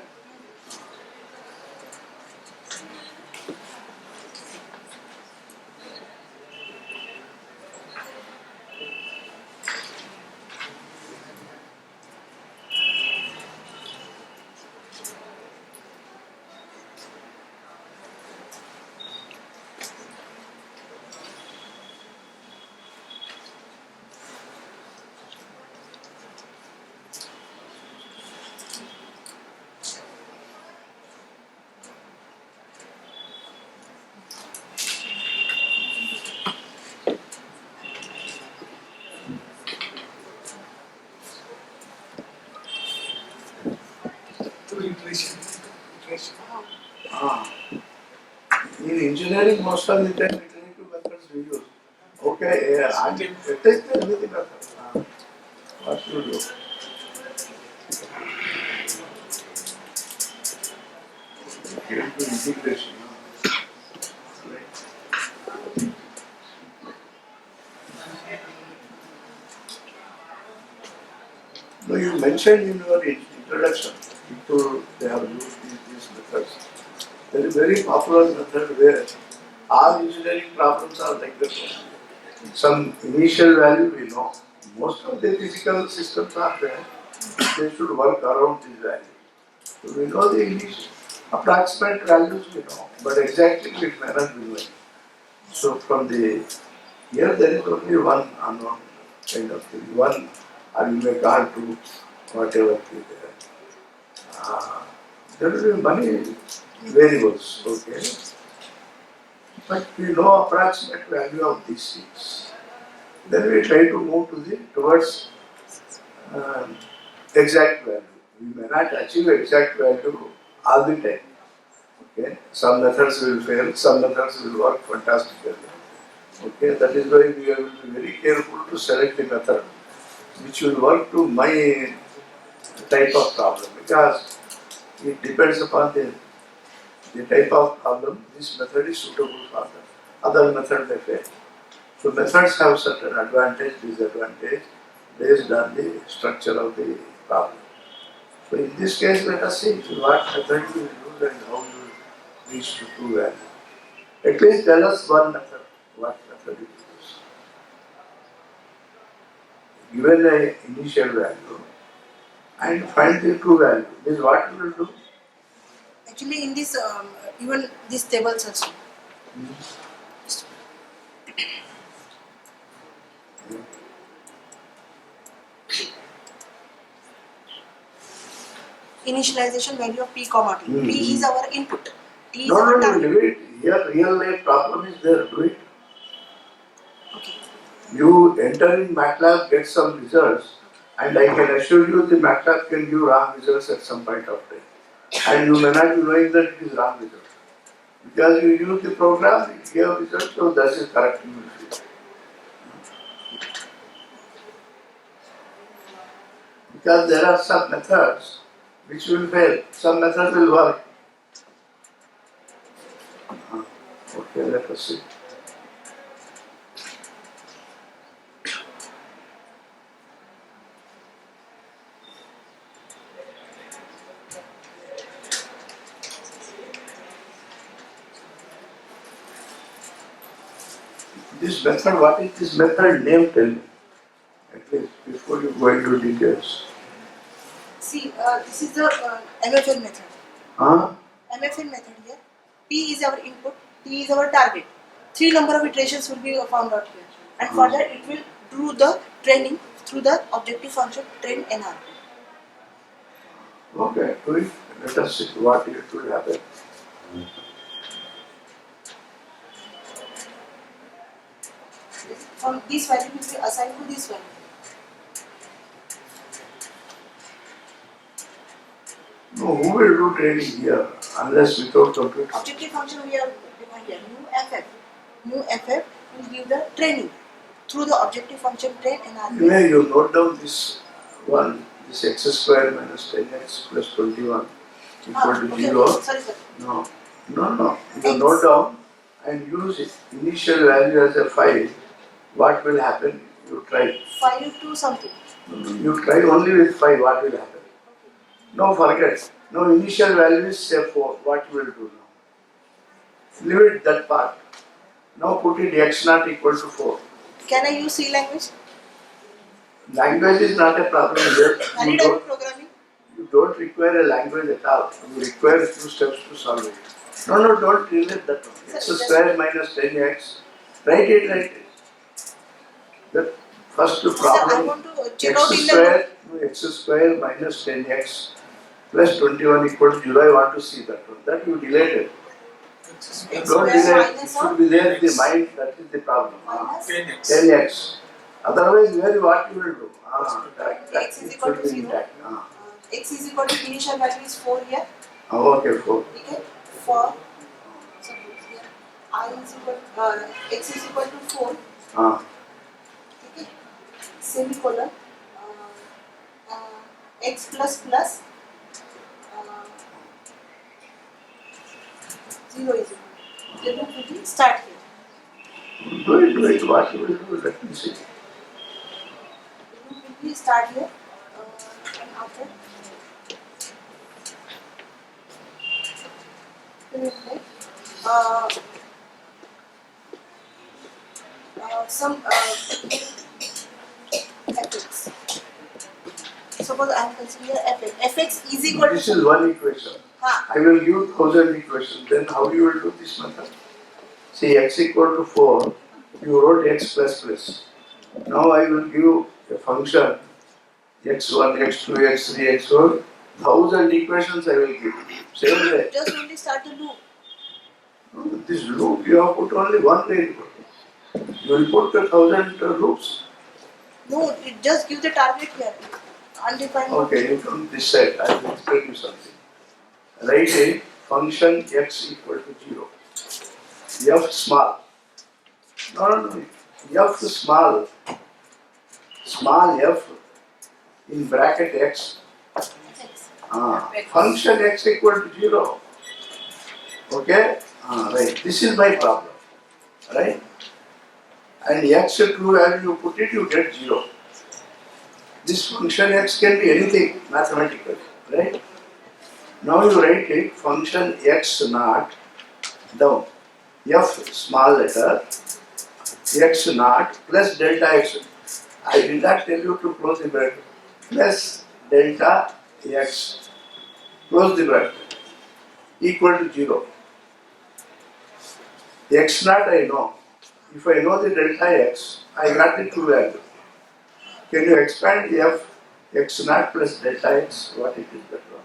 Ah. In engineering, most of the time iterative methods we use. Okay, yeah, and take the anything method. What to do? Get into integration. No, you mentioned in your introduction, people they have used these methods. There is a very popular method where all engineering problems are like that. Some initial value we know. Most of the physical systems are there. They should work around this value. So we know the initial approximate values we know, but exactly it may not be known. So from the here there is only one unknown kind of thing. One, or you may call two, whatever be there. There will be many variables, okay? But we know approximate value of these things. Then we try to move to the towards exact value. We may not achieve exact value all the time. Okay, some methods will fail, some methods will work fantastically. Okay, that is why we have to be very careful to select the method which will work to my type of problem because it depends upon the type of problem. This method is suitable for that. Other method may fail. So methods have certain advantage, disadvantage based on the structure of the problem. So in this case, let us see what method you will use and how you will reach to true value. At least tell us one method, what method you use. Given an initial value and find the true value. This is what you will do. Actually, in this, even these tables also. Initialization value of p comma t. P is our input. T is our No, target. leave it. Here, real life problem is there. Do it. Okay. You enter in MATLAB, get some results, and I can assure you the MATLAB can give wrong results at some point of time. And you may not be knowing that it is wrong result. Because you use the program, it gave result, so that is correct. You will see. Because there are some methods which will fail, some methods will work. Okay, let us see. this method, what is this method name? Tell me. At least before you go into details. See, this is the MFN method. Huh? MFN method here. P is our input, T is our target. 3 number of iterations will be found out here. And for that it will do the training through the objective function train NR. Okay, do it. Let us see what it will happen. From this value will be assigned to this value. No, who will do training here unless without computer? Objective function we have defined here, new FF will give the training through the objective function train NR. Anyway, you note down this one, this x square minus 10x plus 21 equal to 0. Sorry, sir. No. You note down and use it. Initial value as a 5. What will happen? You try. 5 to something. You try only with 5. What will happen? No, forget. No, initial value is say 4. What you will do now? Leave it that part. Now put it x naught equal to 4. Can I use C language? Language is not a problem here. Valid time programming? You don't require a language at all. You require a few steps to solve it. No, don't relate that one. X square minus 10x. Write it. The first Sir, I problem, want to check x out in square, x square minus 10x plus 21 equal to 0. I want to see that one. That you deleted. X Don't square delete. It minus should be there in the mind. That is the problem. minus 10x. Otherwise, what you will do? X is equal to 0. X is equal to initial value is 4 here. Okay, 4. Okay. For suppose here I is equal X is equal to 4. Okay. Semicolon X plus plus 0 is equal. The loop will start here. Do it. What you will do? Let me see. The loop will start here and after some fx. Suppose I am considering fx. Fx is equal to. This is one equation. I will give 1000 equations. Then how you will do this method? See, x equal to 4. You wrote x plus plus. Now I will give a function x1, x2, x3, x4. 1000 equations I will give. Same way. Just only start the loop. This loop you have put only one variable. You will put 1000 loops. No, it just give the target here. Undefined. Okay, you come this side. I will explain you something. Write a function x equal to 0. F small. No. F small. Small f in bracket x. Function x equal to 0. Okay? Right. This is my problem. Right? And x true value you put it, you get 0. This function x can be anything mathematically. Right? Now you write it function x naught down. F small letter x naught plus delta x. I did not tell you to close the bracket. Plus delta x close the bracket equal to 0. X naught I know. If I know the delta x, I got the true value. Can you expand f x naught plus delta x? What it is that one?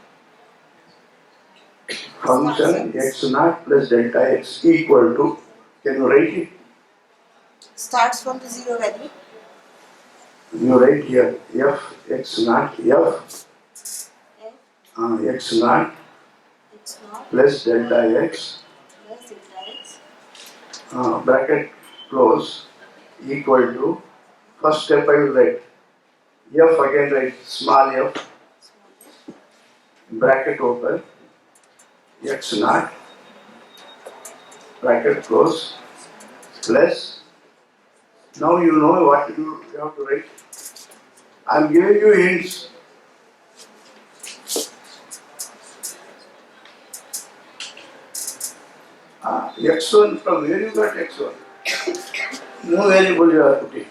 Function x naught plus delta x equal to, can you write it? Starts from the 0 value. You write here f x naught f x naught plus delta x bracket close equal to, first step I will write f again, write small f bracket open x naught bracket close plus, now you know what you have to write. I am giving you hints. x1, from where you got x1? No variable you are putting.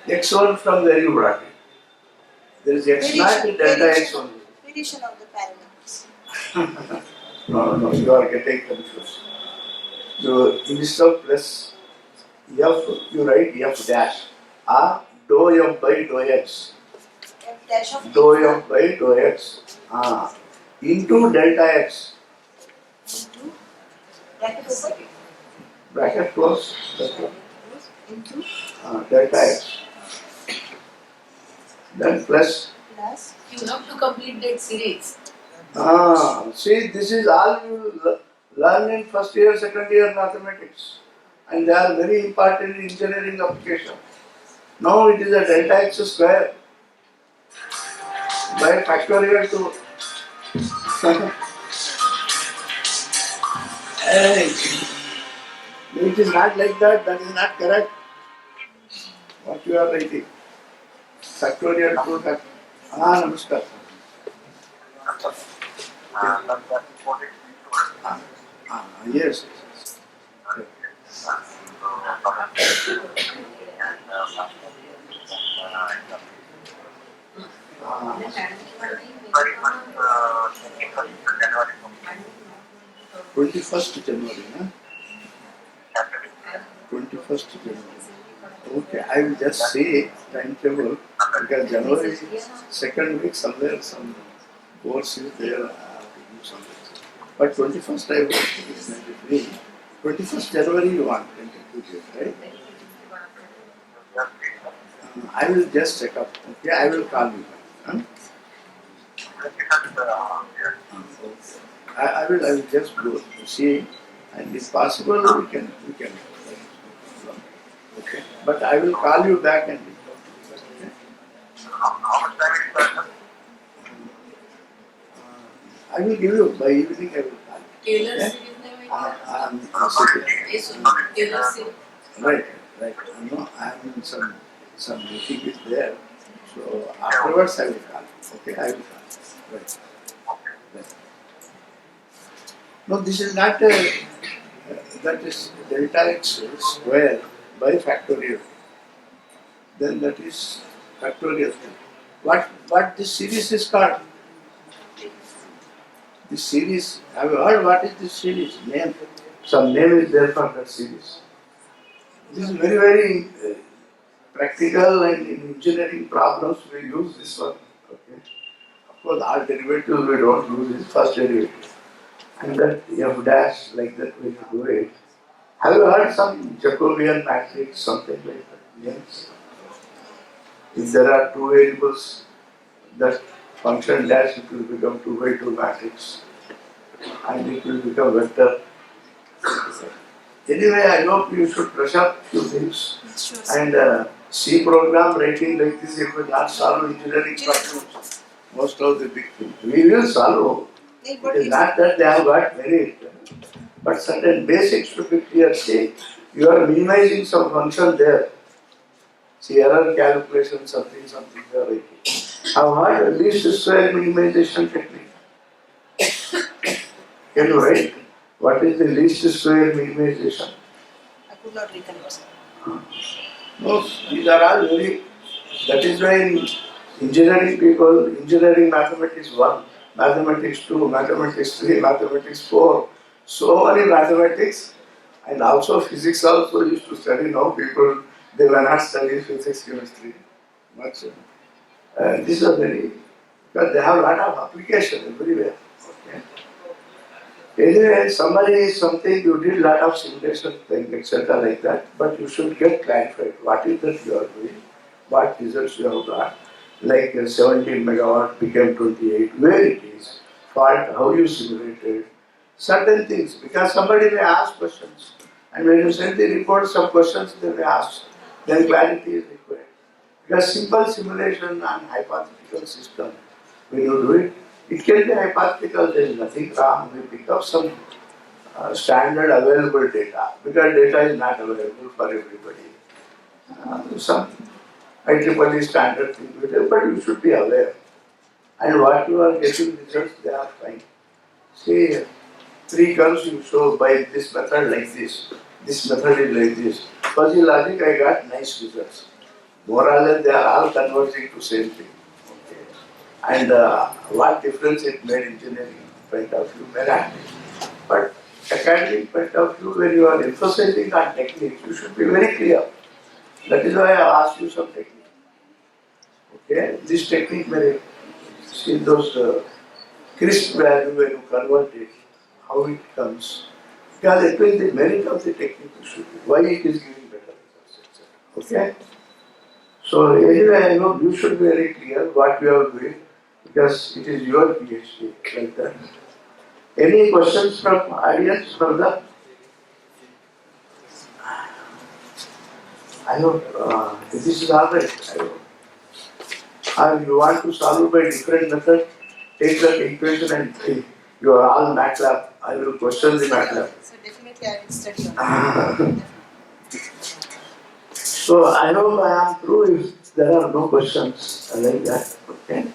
X1 from where you brought it. There is X naught and delta X only. Variation of the parameters. No, you are getting confused. You instead of plus F, you write F dash. Dou F by dou X. F dash of Dou F by dou X. Into delta X. into bracket open Bracket close. into Delta X. Then plus. You have to complete that series. See, this is all you learn in first year, second year mathematics. And they are very important in engineering application. Now it is a delta X square by factorial to. Hey, it is not like that, that is not correct. What you are writing? Factorial to that. Namaskar. Yes. January. 21st January, huh? 21st January. Okay, I will just say timetable because January second week somewhere some course is there. I have to do something. But 21st I will be 21st January you want to right? I will just check up. Okay, I will call you. Huh? I will just go to see, and if possible we can. Okay, but I will call you back and. Okay? How much time is that? I will give you by evening. I will call you. Taylor Okay? series name Taylor series. Right. No, I am in some meeting is there. So afterwards I will call. Okay, I will call. Right. No, this is not that is delta x square by factorial. Then that is factorial. What this series is called? This series, have you heard what is this series? Name. Some name is there for that series. This is very, very practical, and in engineering problems we use this one. Okay. Of course, all derivatives we don't use this first derivative. And that f dash, like that when you do it. Have you heard some Jacobian matrix, something like that? Yes. If there are two variables, that function dash, it will become 2 by 2 matrix. And it will become vector. Anyway, I hope you should brush up few things. Sure. And C program writing like this, it will not solve engineering problems. Most of the big things. We will solve. It is not that they have got very, but certain basics should be clear. See, you are minimizing some function there. See, error calculation, something they are writing. Have heard least square minimization technique? Can you write? What is the least square minimization? I could not recollect. No, these are all very. That is why in engineering people, engineering mathematics 1, mathematics 2, mathematics 3, mathematics 4, so many mathematics, and also physics also used to study. Now people, they will not study physics, chemistry much. These are very, because they have a lot of application everywhere. Okay. Anyway, summary is something you did lot of simulation thing, etc. like that, but you should get clarified. What is that you are doing? What results you have got? Like 17 megawatt became 28, where it is, fault, how you simulated, certain things, because somebody may ask questions. And when you send the report, some questions they may ask, then clarity is required. Because simple simulation and hypothetical system, when you do it, it can be hypothetical, there is nothing wrong. We pick up some standard available data, because data is not available for everybody. Some IEEE standard thing, but you should be aware. and what you are getting results, they are fine. See, 3 curves you show by this method like this method is like this. Fuzzy logic, I got nice results. More or less, they are all converging to same thing. Okay. And what difference it made engineering point of view may not be. But academic point of view, when you are emphasizing on techniques, you should be very clear. That is why I asked you some technique. Okay, this technique may see those crisp value when you convert it, how it comes. Because it will the merit of the technique you should be. Why it is giving better results, etc. Okay. So anyway, I know you should be very clear what you are doing because it is your PhD like that. Any questions from audience further? I hope this is alright. I hope. Or you want to solve by different method, take that equation and think. You are all MATLAB. I will question the MATLAB. So definitely I will study on it. So I hope I am through if there are no questions like that. Okay.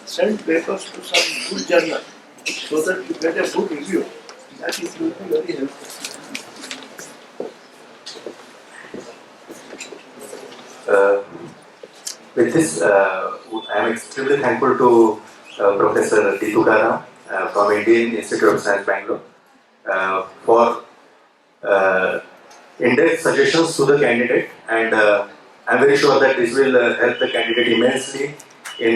Send papers to some good journal so that you get a good review. That is will be very helpful. With this, I am extremely thankful to Professor D. Tukaram from Indian Institute of Science, Bangalore, for in-depth suggestions to the candidate, and I am very sure that this will help the candidate immensely in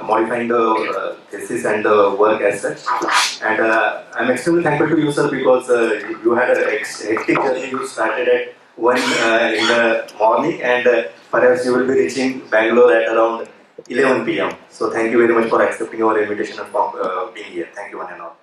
modifying the thesis and the work as such. And I am extremely thankful to you, sir, because you had a hectic journey. You started at 1 in the morning, and perhaps you will be reaching Bangalore at around 11 p.m. So thank you very much for accepting our invitation and for being here. Thank you one and all.